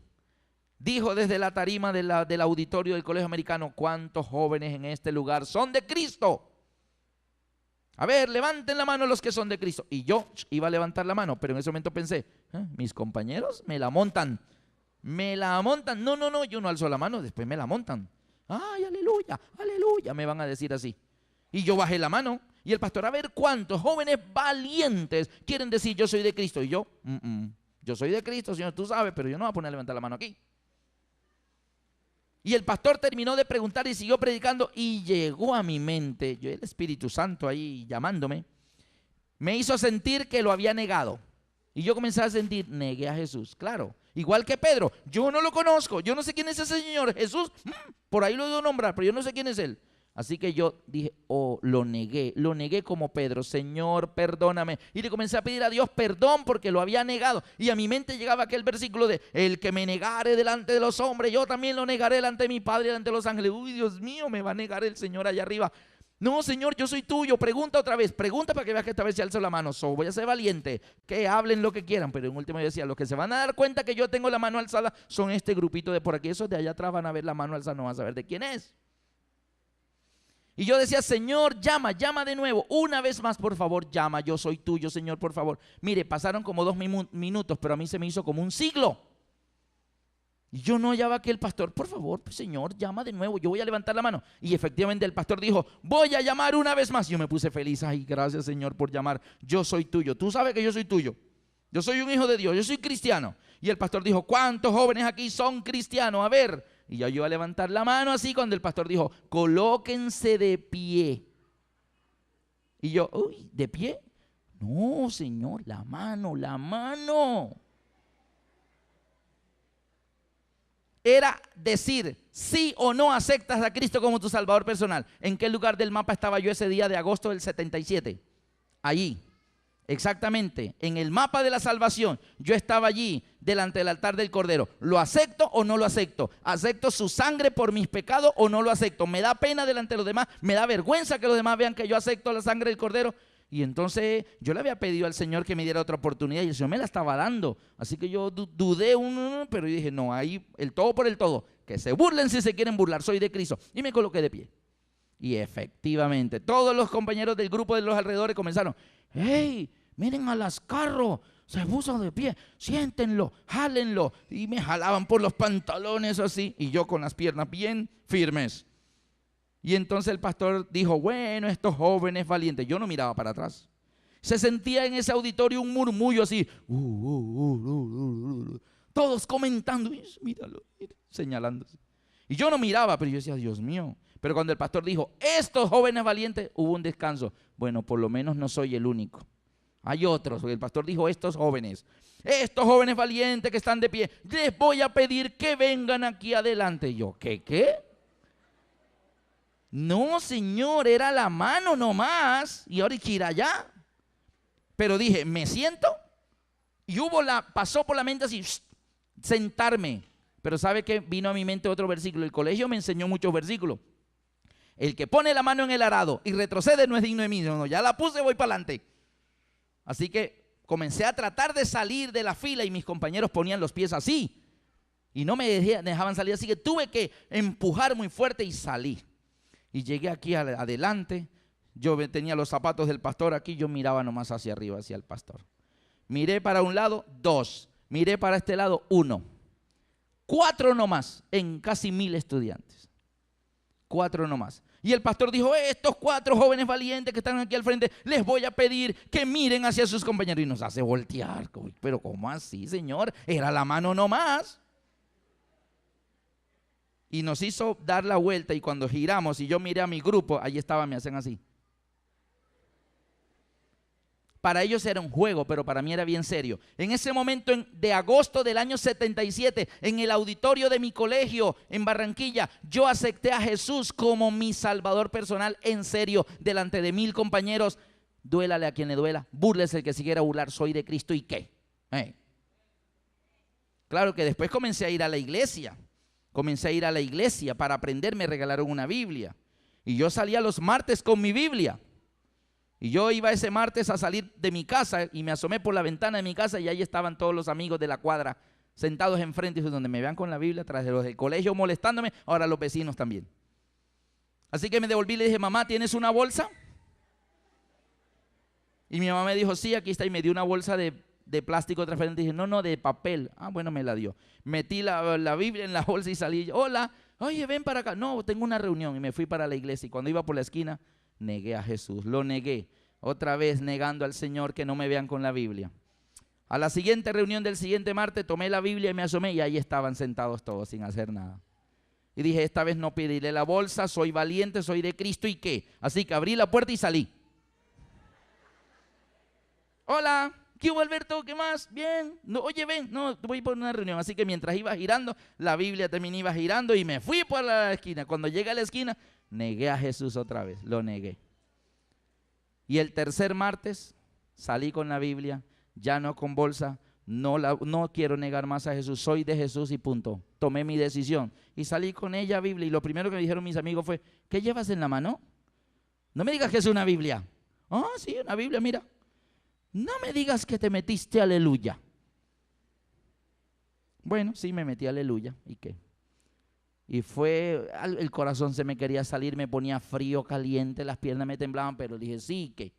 dijo desde la tarima del auditorio del Colegio Americano: ¿cuántos jóvenes en este lugar son de Cristo? A ver, levanten la mano los que son de Cristo. Y yo iba a levantar la mano, pero en ese momento pensé, mis compañeros me la montan. No, yo no alzo la mano, después me la montan. Ay, aleluya, me van a decir así. Y yo bajé la mano y el pastor, a ver cuántos jóvenes valientes quieren decir yo soy de Cristo. Y yo, yo soy de Cristo, Señor, tú sabes, pero yo no voy a poner a levantar la mano aquí. Y el pastor terminó de preguntar y siguió predicando y llegó a mi mente, yo el Espíritu Santo ahí llamándome, me hizo sentir que lo había negado. Y yo comencé a sentir, negué a Jesús, claro. Igual que Pedro, yo no lo conozco, yo no sé quién es ese señor. Jesús, por ahí lo he oído nombrar, pero yo no sé quién es él. Así que yo dije, lo negué como Pedro, Señor, perdóname. Y le comencé a pedir a Dios perdón porque lo había negado. Y a mi mente llegaba aquel versículo de, el que me negare delante de los hombres, yo también lo negaré delante de mi Padre y delante de los ángeles. Uy, Dios mío, me va a negar el Señor allá arriba. No, Señor, yo soy tuyo. Pregunta otra vez, pregunta para que veas que esta vez se alzo la mano. Voy a ser valiente, que hablen lo que quieran. Pero en último yo decía, los que se van a dar cuenta que yo tengo la mano alzada son este grupito de por aquí. Esos de allá atrás van a ver la mano alzada, no van a saber de quién es. Y yo decía, Señor, llama de nuevo, una vez más, por favor, llama, yo soy tuyo, Señor, por favor. Mire, pasaron como 2 minutos, pero a mí se me hizo como un siglo. Y yo no hallaba que el pastor, por favor, pues, Señor, llama de nuevo, yo voy a levantar la mano. Y efectivamente el pastor dijo, voy a llamar una vez más. Yo me puse feliz, ay, gracias Señor por llamar, yo soy tuyo, tú sabes que yo soy tuyo. Yo soy un hijo de Dios, yo soy cristiano. Y el pastor dijo, ¿cuántos jóvenes aquí son cristianos? A ver. Y yo iba a levantar la mano así cuando el pastor dijo, colóquense de pie. Y yo, uy, ¿de pie? No, Señor, la mano, la mano. Era decir, sí o no aceptas a Cristo como tu Salvador personal. ¿En qué lugar del mapa estaba yo ese día de agosto del 77? Allí. Exactamente, en el mapa de la salvación, yo estaba allí delante del altar del Cordero. ¿Lo acepto o no lo acepto? ¿Acepto su sangre por mis pecados o no lo acepto? ¿Me da pena delante de los demás? ¿Me da vergüenza que los demás vean que yo acepto la sangre del Cordero? Y entonces yo le había pedido al Señor que me diera otra oportunidad y el Señor me la estaba dando. Así que yo dudé, pero yo dije, no, ahí el todo por el todo. Que se burlen si se quieren burlar, soy de Cristo. Y me coloqué de pie. Y efectivamente, todos los compañeros del grupo de los alrededores comenzaron, ¡hey! Miren a las carros, se puso de pie, siéntenlo, jálenlo. Y me jalaban por los pantalones así, y yo con las piernas bien firmes. Y entonces el pastor dijo, bueno, estos jóvenes valientes. Yo no miraba para atrás. Se sentía en ese auditorio un murmullo así. Todos comentando, míralo, señalándose. Y yo no miraba, pero yo decía, Dios mío. Pero cuando el pastor dijo, estos jóvenes valientes, hubo un descanso. Bueno, por lo menos no soy el único. Hay otros, el pastor dijo, estos jóvenes valientes que están de pie, les voy a pedir que vengan aquí adelante. Y yo, ¿qué? No, Señor, era la mano nomás, y ahora hay que ir allá. Pero dije, me siento, y pasó por la mente así, sentarme. Pero ¿sabe qué? Vino a mi mente otro versículo. El colegio me enseñó muchos versículos. El que pone la mano en el arado y retrocede no es digno de mí. No, ya la puse, voy para adelante. Así que comencé a tratar de salir de la fila y mis compañeros ponían los pies así. Y no me dejaban salir, así que tuve que empujar muy fuerte y salí. Y llegué aquí adelante. Yo tenía los zapatos del pastor aquí, yo miraba nomás hacia arriba, hacia el pastor. Miré para un lado, 2. Miré para este lado, 1. 4 nomás en casi 1000 estudiantes. 4 nomás. Y el pastor dijo, estos 4 jóvenes valientes que están aquí al frente, les voy a pedir que miren hacia sus compañeros. Y nos hace voltear. Pero ¿cómo así, Señor? Era la mano nomás. Y nos hizo dar la vuelta y cuando giramos y yo miré a mi grupo, allí estaban, me hacen así. Para ellos era un juego, pero para mí era bien serio. En ese momento de agosto del año 77, en el auditorio de mi colegio en Barranquilla, yo acepté a Jesús como mi Salvador personal, en serio, delante de 1000 compañeros. Duélale a quien le duela, búrlese el que se quiera burlar, soy de Cristo y qué. Claro que después comencé a ir a la iglesia. Para aprender, me regalaron una Biblia. Y yo salía los martes con mi Biblia. Y yo iba ese martes a salir de mi casa y me asomé por la ventana de mi casa y ahí estaban todos los amigos de la cuadra sentados enfrente, y donde me vean con la Biblia, tras de los del colegio molestándome, ahora los vecinos también. Así que me devolví y le dije, mamá, ¿tienes una bolsa? Y mi mamá me dijo, sí, aquí está, y me dio una bolsa de plástico transparente. Y dije, no, de papel. Ah, bueno, me la dio. Metí la Biblia en la bolsa y salí. Hola, oye, ven para acá. No, tengo una reunión. Y me fui para la iglesia. Y cuando iba por la esquina, negué a Jesús. Lo negué. Otra vez negando al Señor que no me vean con la Biblia. A la siguiente reunión del siguiente martes, tomé la Biblia y me asomé. Y ahí estaban sentados todos sin hacer nada. Y dije, esta vez no pediré la bolsa. Soy valiente, soy de Cristo. ¿Y qué? Así que abrí la puerta y salí. Hola, ¿qué hubo, Alberto? ¿Qué más? Bien. No, oye, ven, no, voy por una reunión. Así que mientras iba girando, la Biblia también iba girando y me fui por la esquina. Cuando llegué a la esquina, negué a Jesús otra vez, lo negué. Y el tercer martes salí con la Biblia, ya no con bolsa, no quiero negar más a Jesús, soy de Jesús y punto. Tomé mi decisión y salí con ella Biblia. Y lo primero que me dijeron mis amigos fue, ¿qué llevas en la mano? No me digas que es una Biblia. Ah, sí, una Biblia, mira. No me digas que te metiste aleluya. Bueno, sí, me metí aleluya. ¿Y qué? Y el corazón se me quería salir, me ponía frío, caliente, las piernas me temblaban, pero dije, sí, ¿qué?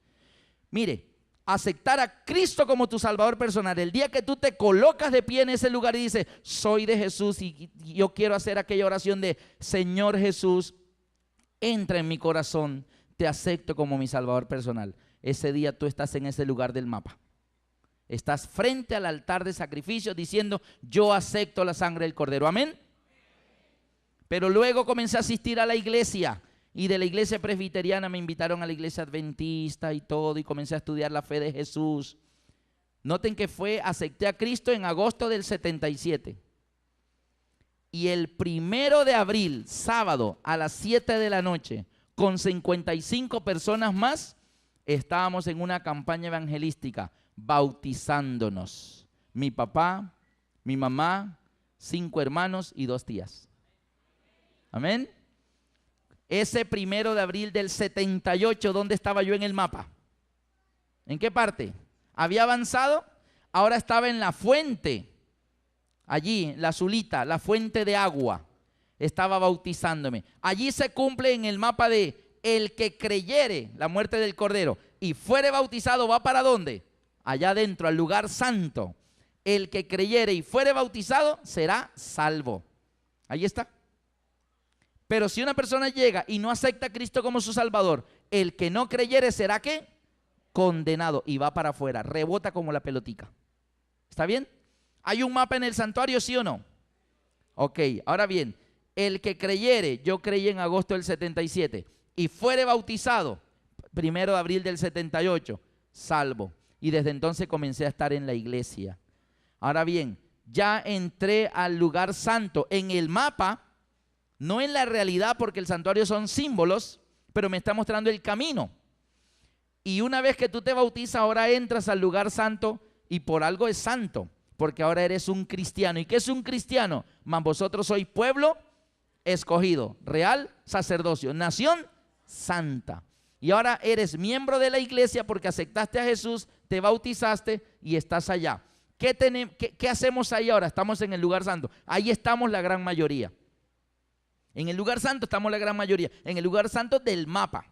Mire, aceptar a Cristo como tu Salvador personal, el día que tú te colocas de pie en ese lugar y dices, soy de Jesús y yo quiero hacer aquella oración de, Señor Jesús, entra en mi corazón, te acepto como mi Salvador personal. Ese día tú estás en ese lugar del mapa. Estás frente al altar de sacrificio diciendo, yo acepto la sangre del Cordero. Amén. Pero luego comencé a asistir a la iglesia. Y de la iglesia presbiteriana me invitaron a la iglesia adventista y todo. Y comencé a estudiar la fe de Jesús. Noten que acepté a Cristo en agosto del 77. Y el 1 de abril, sábado, a las 7 de la noche, con 55 personas más, estábamos en una campaña evangelística, bautizándonos. Mi papá, mi mamá, 5 hermanos y 2 tías. Amén. Ese 1 de abril del 78, ¿dónde estaba yo en el mapa? ¿En qué parte? Había avanzado, ahora estaba en la fuente, allí, la azulita, la fuente de agua. Estaba bautizándome. Allí se cumple en el mapa de el que creyere la muerte del Cordero y fuere bautizado, ¿va para dónde? Allá adentro, al lugar santo. El que creyere y fuere bautizado será salvo. Ahí está. Pero si una persona llega y no acepta a Cristo como su Salvador, el que no creyere será ¿qué? Condenado y va para afuera, rebota como la pelotica. ¿Está bien? ¿Hay un mapa en el santuario, sí o no? Ok, ahora bien, el que creyere, yo creí en agosto del 77, y fuere bautizado, 1 de abril del 78, salvo. Y desde entonces comencé a estar en la iglesia. Ahora bien, ya entré al lugar santo en el mapa, no en la realidad porque el santuario son símbolos, pero me está mostrando el camino. Y una vez que tú te bautizas, ahora entras al lugar santo y por algo es santo, porque ahora eres un cristiano. ¿Y qué es un cristiano? Mas vosotros sois pueblo escogido, real sacerdocio, nación santa. Y ahora eres miembro de la iglesia porque aceptaste a Jesús, te bautizaste y estás allá. ¿Qué hacemos ahí ahora? Estamos en el lugar santo. Ahí estamos la gran mayoría. En el lugar santo estamos la gran mayoría. En el lugar santo del mapa.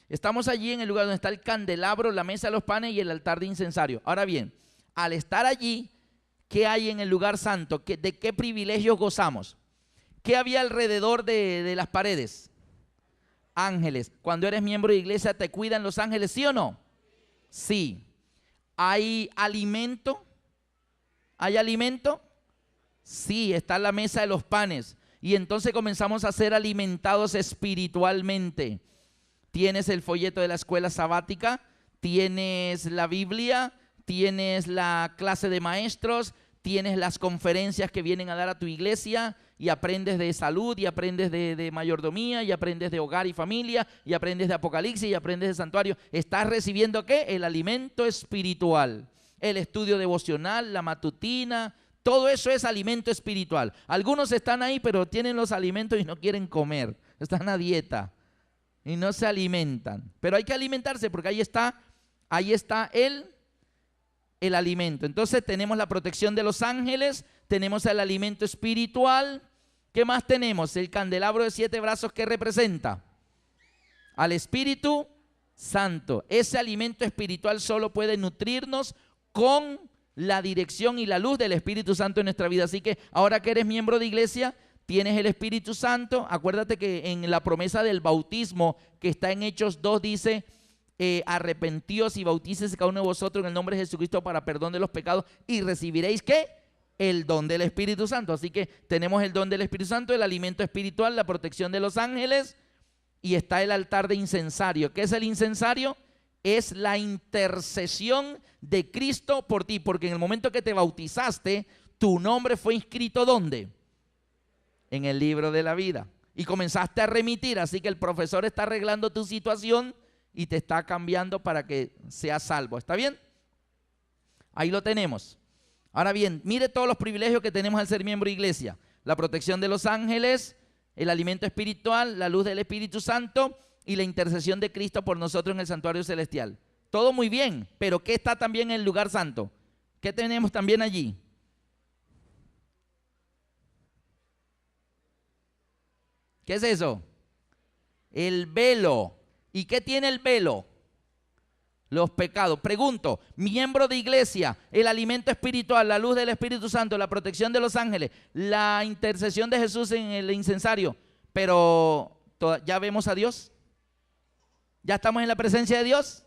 Estamos allí en el lugar donde está el candelabro, la mesa de los panes y el altar de incensario. Ahora bien, al estar allí, ¿qué hay en el lugar santo? ¿De qué privilegios gozamos? ¿Qué había alrededor de las paredes? Ángeles. Cuando eres miembro de iglesia, ¿te cuidan los ángeles, sí o no? Sí. ¿Hay alimento? ¿Hay alimento? Sí, está la mesa de los panes. Y entonces comenzamos a ser alimentados espiritualmente. Tienes el folleto de la escuela sabática, tienes la Biblia, tienes la clase de maestros, tienes las conferencias que vienen a dar a tu iglesia y aprendes de salud y aprendes de mayordomía y aprendes de hogar y familia y aprendes de Apocalipsis y aprendes de santuario. ¿Estás recibiendo qué? El alimento espiritual, el estudio devocional, la matutina. Todo eso es alimento espiritual. Algunos están ahí, pero tienen los alimentos y no quieren comer. Están a dieta y no se alimentan. Pero hay que alimentarse porque ahí está el alimento. Entonces tenemos la protección de los ángeles, tenemos el alimento espiritual. ¿Qué más tenemos? El candelabro de 7 brazos que representa al Espíritu Santo. Ese alimento espiritual solo puede nutrirnos con la dirección y la luz del Espíritu Santo en nuestra vida. Así que ahora que eres miembro de iglesia, tienes el Espíritu Santo. Acuérdate que en la promesa del bautismo que está en Hechos 2 dice, arrepentíos y bautícese cada uno de vosotros en el nombre de Jesucristo para perdón de los pecados y recibiréis ¿qué? El don del Espíritu Santo. Así que tenemos el don del Espíritu Santo, el alimento espiritual, la protección de los ángeles y está el altar de incensario. ¿Qué es el incensario? Es la intercesión de Cristo por ti, porque en el momento que te bautizaste, tu nombre fue inscrito ¿dónde? En el libro de la vida. Y comenzaste a remitir, así que el profesor está arreglando tu situación y te está cambiando para que seas salvo. ¿Está bien? Ahí lo tenemos. Ahora bien, mire todos los privilegios que tenemos al ser miembro de iglesia. La protección de los ángeles, el alimento espiritual, la luz del Espíritu Santo y la intercesión de Cristo por nosotros en el santuario celestial. Todo muy bien, pero ¿qué está también en el lugar santo? ¿Qué tenemos también allí? ¿Qué es eso? El velo. ¿Y qué tiene el velo? Los pecados. Pregunto, miembro de iglesia, el alimento espiritual, la luz del Espíritu Santo, la protección de los ángeles, la intercesión de Jesús en el incensario, pero ¿ya vemos a Dios? ¿Ya estamos en la presencia de Dios?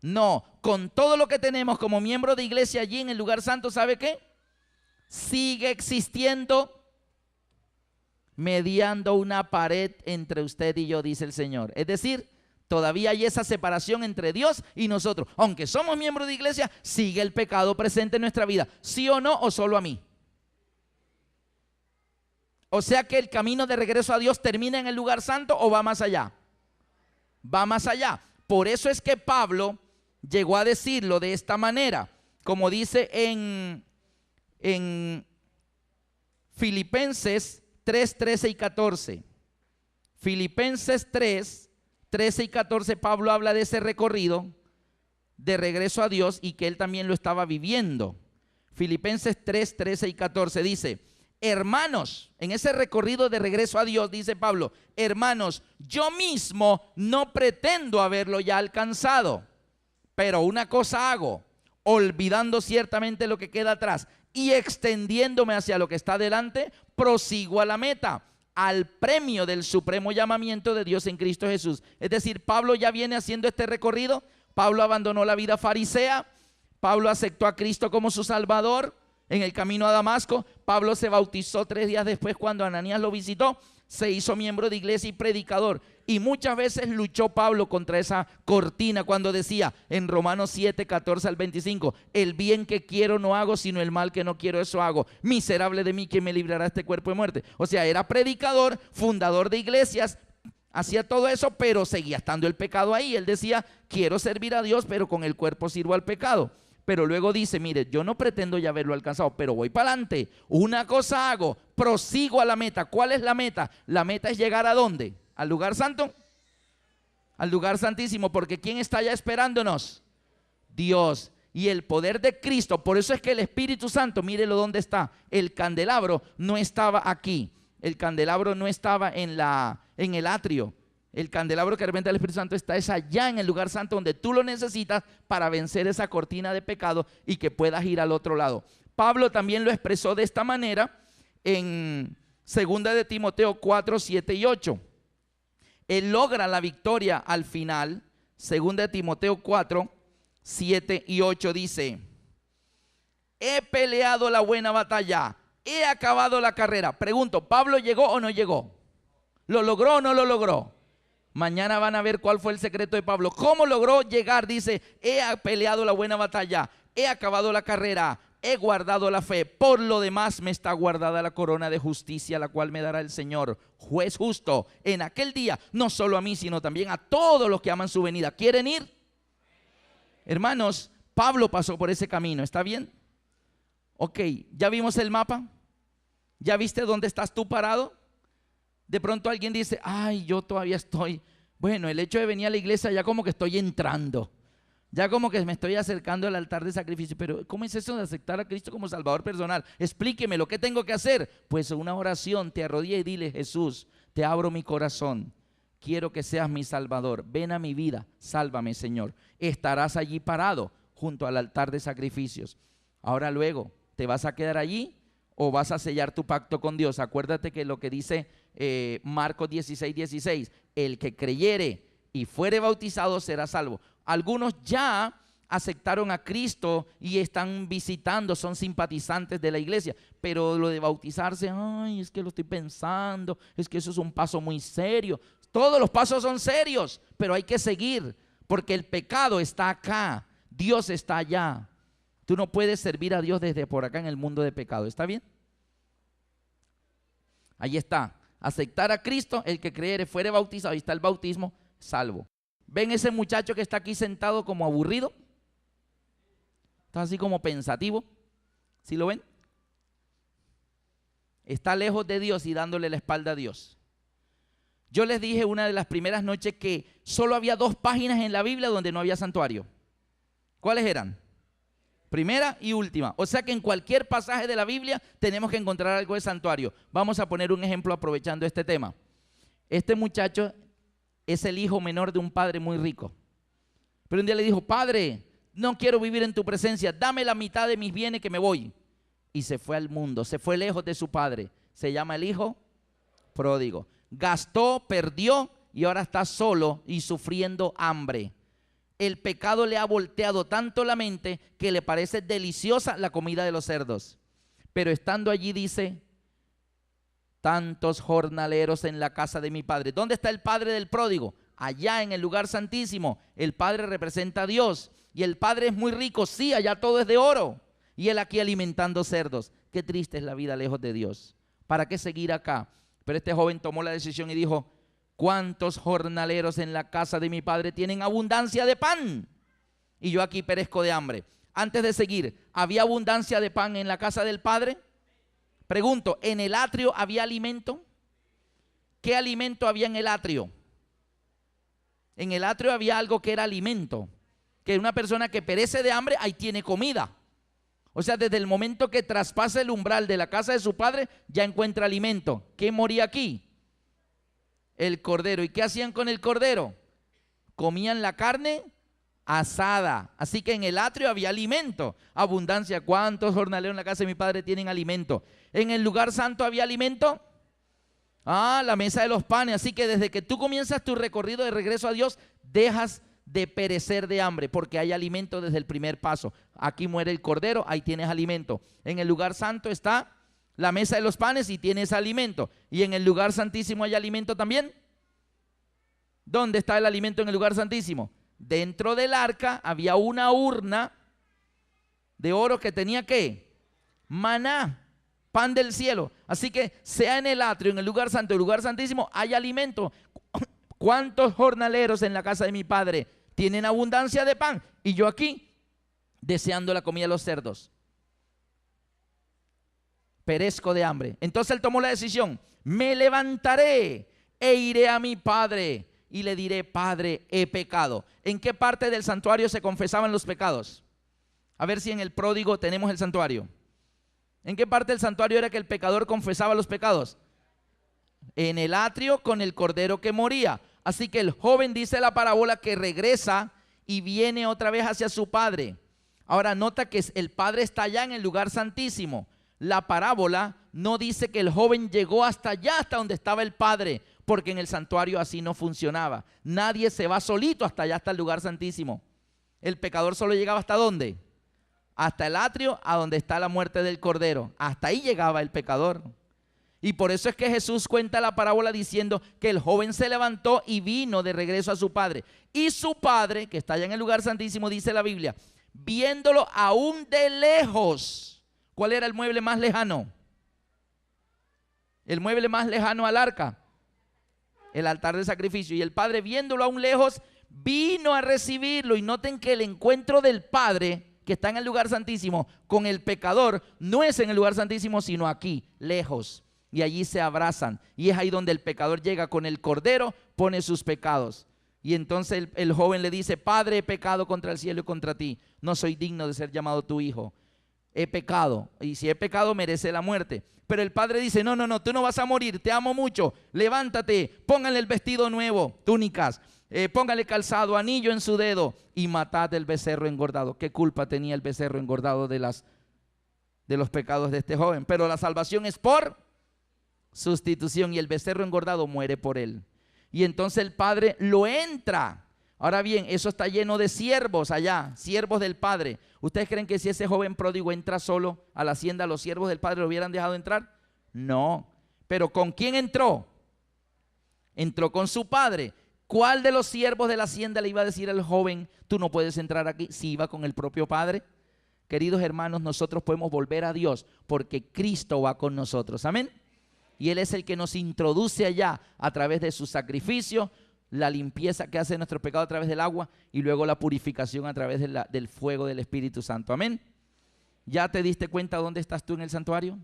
No, con todo lo que tenemos como miembro de iglesia allí en el lugar santo, ¿sabe qué? Sigue existiendo, mediando una pared entre usted y yo, dice el Señor. Es decir, todavía hay esa separación entre Dios y nosotros. Aunque somos miembros de iglesia, sigue el pecado presente en nuestra vida. ¿Sí o no? ¿O solo a mí? O sea que el camino de regreso a Dios termina en el lugar santo o va más allá. Va más allá. Por eso es que Pablo llegó a decirlo de esta manera, como dice en Filipenses 3, 13 y 14. Filipenses 3, 13 y 14, Pablo habla de ese recorrido de regreso a Dios y que él también lo estaba viviendo. Filipenses 3, 13 y 14 dice: hermanos, en ese recorrido de regreso a Dios, dice Pablo, hermanos, yo mismo no pretendo haberlo ya alcanzado, pero una cosa hago, olvidando ciertamente lo que queda atrás y extendiéndome hacia lo que está delante, prosigo a la meta, al premio del supremo llamamiento de Dios en Cristo Jesús. Es decir, Pablo ya viene haciendo este recorrido. Pablo abandonó la vida farisea, Pablo aceptó a Cristo como su Salvador en el camino a Damasco. Pablo se bautizó 3 días después cuando Ananías lo visitó, se hizo miembro de iglesia y predicador. Y muchas veces luchó Pablo contra esa cortina cuando decía en Romanos 7, 14 al 25, el bien que quiero no hago, sino el mal que no quiero eso hago. Miserable de mí, ¿quién me librará de este cuerpo de muerte? O sea, era predicador, fundador de iglesias, hacía todo eso, pero seguía estando el pecado ahí. Él decía, quiero servir a Dios, pero con el cuerpo sirvo al pecado. Pero luego dice, mire, yo no pretendo ya haberlo alcanzado, pero voy para adelante. Una cosa hago, prosigo a la meta. ¿Cuál es la meta? La meta es llegar ¿a dónde? ¿Al lugar santo? Al lugar santísimo, porque ¿quién está allá esperándonos? Dios. Y el poder de Cristo. Por eso es que el Espíritu Santo, mírelo dónde está. El candelabro no estaba aquí. El candelabro no estaba en el atrio. El candelabro que representa el Espíritu Santo está allá en el lugar santo, donde tú lo necesitas para vencer esa cortina de pecado y que puedas ir al otro lado. Pablo también lo expresó de esta manera en 2 de Timoteo 4, 7 y 8. Él logra la victoria al final. 2 de Timoteo 4, 7 y 8 dice: he peleado la buena batalla, he acabado la carrera. Pregunto, ¿Pablo llegó o no llegó? ¿Lo logró o no lo logró? Mañana van a ver cuál fue el secreto de Pablo. ¿Cómo logró llegar? Dice, he peleado la buena batalla, he acabado la carrera, he guardado la fe. Por lo demás me está guardada la corona de justicia, la cual me dará el Señor, juez justo, en aquel día, no solo a mí, sino también a todos los que aman su venida. ¿Quieren ir? Hermanos, Pablo pasó por ese camino, ¿está bien? Ok, ¿ya vimos el mapa? ¿Ya viste dónde estás tú parado? De pronto alguien dice, ay, yo todavía estoy. Bueno, el hecho de venir a la iglesia ya como que estoy entrando. Ya como que me estoy acercando al altar de sacrificio. Pero ¿cómo es eso de aceptar a Cristo como Salvador personal? Explíqueme, ¿lo que tengo que hacer? Pues una oración, te arrodilla y dile, Jesús, te abro mi corazón. Quiero que seas mi Salvador. Ven a mi vida, sálvame, Señor. Estarás allí parado junto al altar de sacrificios. Ahora luego, ¿te vas a quedar allí o vas a sellar tu pacto con Dios? Acuérdate que lo que dice Marcos 16, 16, el que creyere y fuere bautizado será salvo. Algunos ya aceptaron a Cristo y están visitando, son simpatizantes de la iglesia, pero lo de bautizarse, ay, es que lo estoy pensando, es que eso es un paso muy serio. Todos los pasos son serios, pero hay que seguir, porque el pecado está acá, Dios está allá. Tú no puedes servir a Dios desde por acá en el mundo de pecado, ¿está bien? Ahí está. Aceptar a Cristo, el que creyere fuere bautizado, ahí está el bautismo, salvo. ¿Ven ese muchacho que está aquí sentado como aburrido? Está así como pensativo. ¿Sí lo ven? Está lejos de Dios y dándole la espalda a Dios. Yo les dije una de las primeras noches que solo había 2 páginas en la Biblia donde no había santuario. ¿Cuáles eran? Primera y última. O sea que en cualquier pasaje de la Biblia tenemos que encontrar algo de santuario. Vamos a poner un ejemplo aprovechando este tema. Este muchacho es el hijo menor de un padre muy rico. Pero un día le dijo, Padre, no quiero vivir en tu presencia, dame la mitad de mis bienes que me voy. Y se fue al mundo, se fue lejos de su padre. Se llama el hijo pródigo. Gastó, perdió y ahora está solo y sufriendo hambre. El pecado le ha volteado tanto la mente que le parece deliciosa la comida de los cerdos. Pero estando allí dice, tantos jornaleros en la casa de mi padre. ¿Dónde está el padre del pródigo? Allá en el lugar santísimo. El padre representa a Dios. Y el padre es muy rico. Sí, allá todo es de oro. Y él aquí alimentando cerdos. Qué triste es la vida lejos de Dios. ¿Para qué seguir acá? Pero este joven tomó la decisión y dijo, ¿cuántos jornaleros en la casa de mi padre tienen abundancia de pan? Y yo aquí perezco de hambre. Antes de seguir, ¿había abundancia de pan en la casa del padre? Pregunto, ¿en el atrio había alimento? ¿Qué alimento había en el atrio? En el atrio había algo que era alimento. Que una persona que perece de hambre, ahí tiene comida. O sea, desde el momento que traspasa el umbral de la casa de su padre, ya encuentra alimento. ¿Qué moría aquí? El cordero. ¿Y qué hacían con el cordero? Comían la carne asada. Así que en el atrio había alimento. Abundancia. ¿Cuántos jornaleros en la casa de mi padre tienen alimento? En el lugar santo había alimento. La mesa de los panes. Así que desde que tú comienzas tu recorrido de regreso a Dios, dejas de perecer de hambre, porque hay alimento desde el primer paso. Aquí muere el cordero, ahí tienes alimento. En el lugar santo está la mesa de los panes y tienes alimento. Y en el lugar santísimo hay alimento también. ¿Dónde está el alimento en el lugar santísimo? Dentro del arca había una urna de oro que tenía ¿qué? Maná, pan del cielo. Así que sea en el atrio, en el lugar santo, en el lugar santísimo, hay alimento. ¿Cuántos jornaleros en la casa de mi padre tienen abundancia de pan? Y yo aquí, deseando la comida de los cerdos. Perezco de hambre. Entonces él tomó la decisión. Me levantaré e iré a mi padre y le diré, Padre, he pecado. ¿En qué parte del santuario se confesaban los pecados? A ver si en el pródigo tenemos el santuario. ¿En qué parte del santuario era que el pecador confesaba los pecados? En el atrio con el cordero que moría. Así que el joven dice la parábola que regresa y viene otra vez hacia su padre. Ahora nota que el padre está allá en el lugar santísimo. La parábola no dice que el joven llegó hasta allá, hasta donde estaba el padre, porque en el santuario así no funcionaba. Nadie se va solito hasta allá, hasta el lugar santísimo. El pecador solo llegaba ¿hasta dónde? Hasta el atrio, a donde está la muerte del cordero. Hasta ahí llegaba el pecador. Y por eso es que Jesús cuenta la parábola diciendo que el joven se levantó y vino de regreso a su padre. Y su padre, que está allá en el lugar santísimo, dice la Biblia, viéndolo aún de lejos. ¿Cuál era el mueble más lejano? El mueble más lejano al arca. El altar de sacrificio. Y el padre, viéndolo aún lejos, vino a recibirlo. Y noten que el encuentro del padre, que está en el lugar santísimo, con el pecador, no es en el lugar santísimo, sino aquí, lejos. Y allí se abrazan. Y es ahí donde el pecador llega con el cordero, pone sus pecados. Y entonces el joven le dice, Padre, he pecado contra el cielo y contra ti. No soy digno de ser llamado tu hijo. He pecado. Y si he pecado, merece la muerte. Pero el padre dice, no, tú no vas a morir. Te amo mucho. Levántate. Póngale el vestido nuevo, túnicas. Póngale calzado, anillo en su dedo. Y matad el becerro engordado. ¿Qué culpa tenía el becerro engordado de los pecados de este joven? Pero la salvación es por sustitución, y el becerro engordado muere por él. Y entonces el padre lo entra. Ahora bien, eso está lleno de siervos allá, siervos del padre. ¿Ustedes creen que si ese joven pródigo entra solo a la hacienda, los siervos del padre lo hubieran dejado entrar? No. Pero ¿con quién entró? Entró con su padre. ¿Cuál de los siervos de la hacienda le iba a decir al joven, tú no puedes entrar aquí? Si iba con el propio padre. Queridos hermanos, nosotros podemos volver a Dios porque Cristo va con nosotros. Amén. Y Él es el que nos introduce allá a través de su sacrificio, la limpieza que hace nuestro pecado a través del agua y luego la purificación a través del fuego del Espíritu Santo. Amén. ¿Ya te diste cuenta dónde estás tú en el santuario?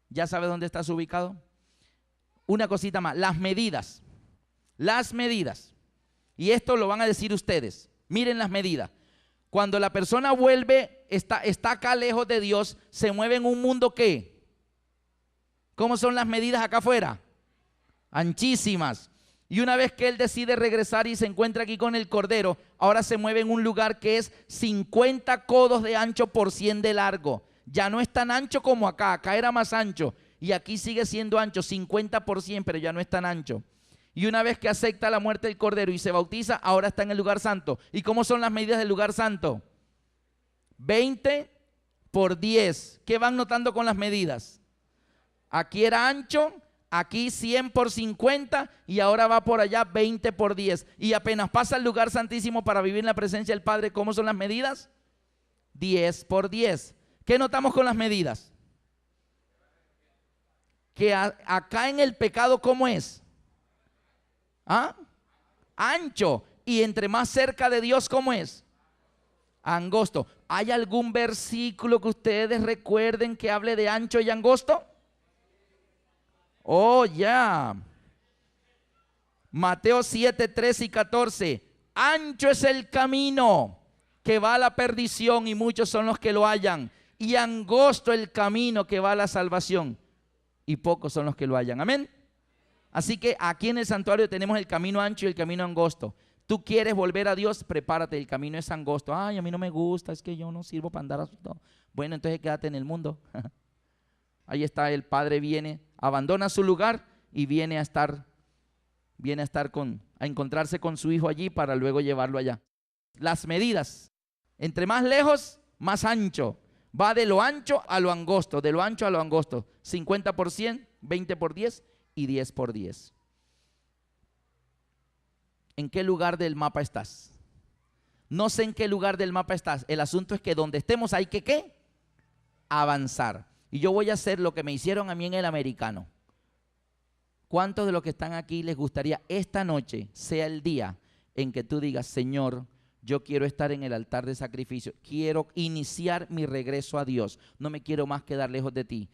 ¿Ya sabes dónde estás ubicado? Una cosita más, las medidas. Las medidas. Y esto lo van a decir ustedes. Miren las medidas. Cuando la persona vuelve, está acá lejos de Dios, se mueve en un mundo ¿qué? ¿Cómo son las medidas acá afuera? Anchísimas. Y una vez que él decide regresar y se encuentra aquí con el cordero, ahora se mueve en un lugar que es 50 codos de ancho por 100 de largo. Ya no es tan ancho como acá, acá era más ancho. Y aquí sigue siendo ancho, 50 por 100, pero ya no es tan ancho. Y una vez que acepta la muerte del cordero y se bautiza, ahora está en el lugar santo. ¿Y cómo son las medidas del lugar santo? 20 por 10. ¿Qué van notando con las medidas? Aquí era ancho, aquí 100 por 50 y ahora va por allá 20 por 10. Y apenas pasa al lugar santísimo para vivir en la presencia del Padre, ¿cómo son las medidas? 10 por 10. ¿Qué notamos con las medidas? Que acá en el pecado, ¿cómo es? ¿Ah? Ancho. Y entre más cerca de Dios, ¿cómo es? Angosto. ¿Hay algún versículo que ustedes recuerden que hable de ancho y angosto? Oh, ya. Mateo 7, 13 y 14. Ancho es el camino que va a la perdición y muchos son los que lo hallan. Y angosto el camino que va a la salvación y pocos son los que lo hallan. Amén. Así que aquí en el santuario tenemos el camino ancho y el camino angosto. Tú quieres volver a Dios, prepárate, el camino es angosto. Ay, a mí no me gusta, es que yo no sirvo para andar asustado. Bueno, entonces quédate en el mundo. Ahí está, el Padre viene, abandona su lugar y viene a encontrarse con su hijo allí para luego llevarlo allá. Las medidas, entre más lejos, más ancho. Va de lo ancho a lo angosto, de lo ancho a lo angosto. 50 por 100, 20 por 10 y 10 por 10. ¿En qué lugar del mapa estás? No sé en qué lugar del mapa estás. El asunto es que donde estemos hay que ¿qué? Avanzar. Y yo voy a hacer lo que me hicieron a mí en el americano. ¿Cuántos de los que están aquí les gustaría esta noche sea el día en que tú digas, Señor, yo quiero estar en el altar de sacrificio, quiero iniciar mi regreso a Dios, no me quiero más quedar lejos de ti?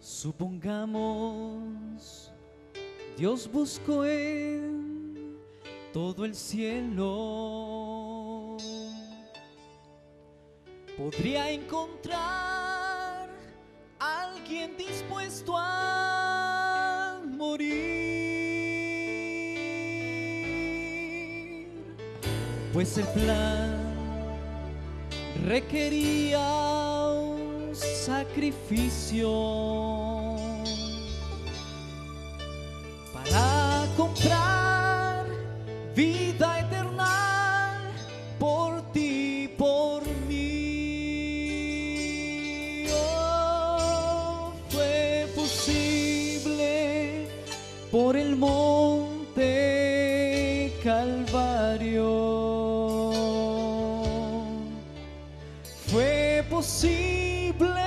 Supongamos, Dios buscó en todo el cielo, podría encontrar a alguien dispuesto a morir. Pues el plan requería un sacrificio para comprar vida eterna por ti, por mí. Oh, fue posible por el monte Calvario. Fue posible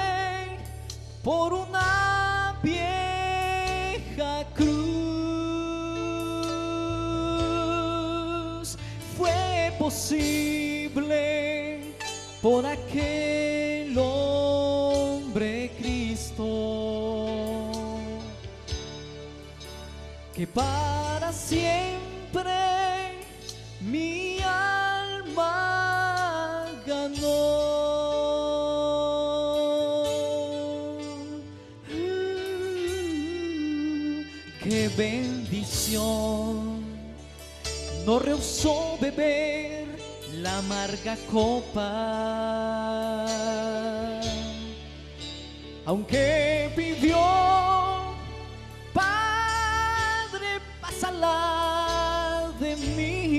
por una vieja cruz. Fue posible por aquel hombre Cristo, que para siempre mi alma ganó. Qué bendición, no rehusó beber la amarga copa, aunque pidió, Padre, pásala de mí.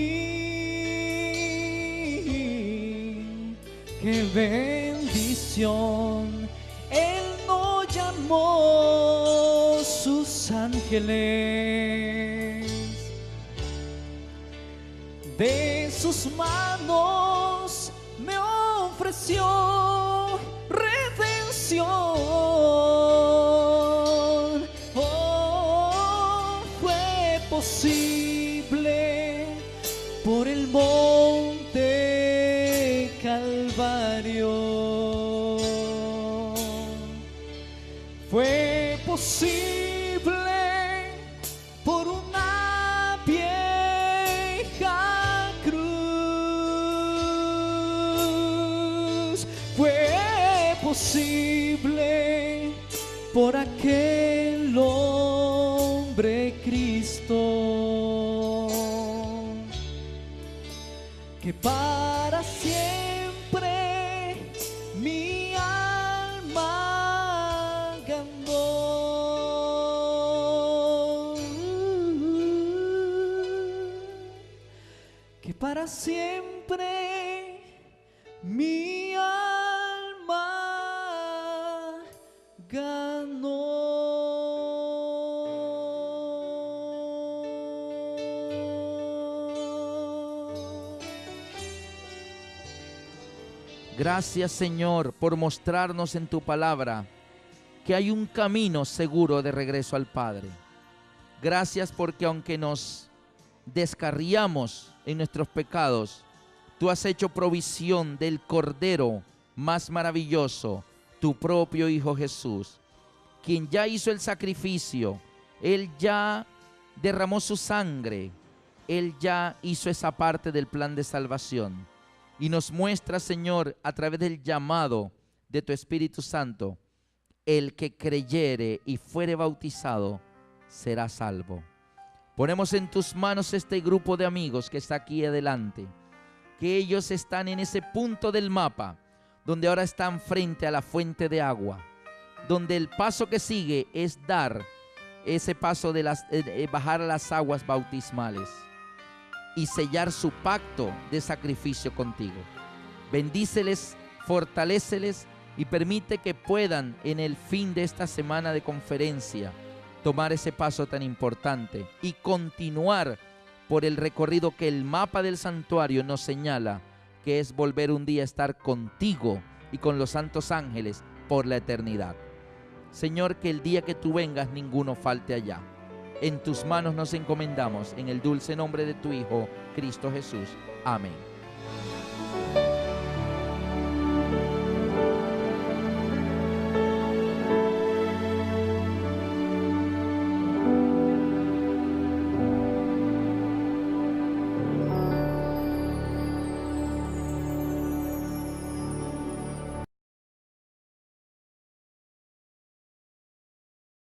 Qué bendición, Él no llamó sus ángeles, de sus manos me ofreció redención. Oh, fue posible por el monte Calvario. Fue posible por una vieja cruz. Fue posible por aquel hombre Cristo, que para siempre mi alma ganó, que para siempre mi alma ganó. Gracias, Señor, por mostrarnos en tu palabra que hay un camino seguro de regreso al Padre. Gracias porque aunque nos descarriamos en nuestros pecados, tú has hecho provisión del Cordero más maravilloso, tu propio Hijo Jesús, quien ya hizo el sacrificio. Él ya derramó su sangre, Él ya hizo esa parte del plan de salvación. Y nos muestra, Señor, a través del llamado de tu Espíritu Santo, el que creyere y fuere bautizado será salvo. Ponemos en tus manos este grupo de amigos que está aquí adelante, que ellos están en ese punto del mapa, donde ahora están frente a la fuente de agua, donde el paso que sigue es dar ese paso de bajar a las aguas bautismales y sellar su pacto de sacrificio contigo. Bendíceles, fortaléceles y permite que puedan en el fin de esta semana de conferencia tomar ese paso tan importante y continuar por el recorrido que el mapa del santuario nos señala, que es volver un día a estar contigo y con los santos ángeles por la eternidad. Señor, que el día que tú vengas ninguno falte allá. En tus manos nos encomendamos, en el dulce nombre de tu Hijo, Cristo Jesús. Amén.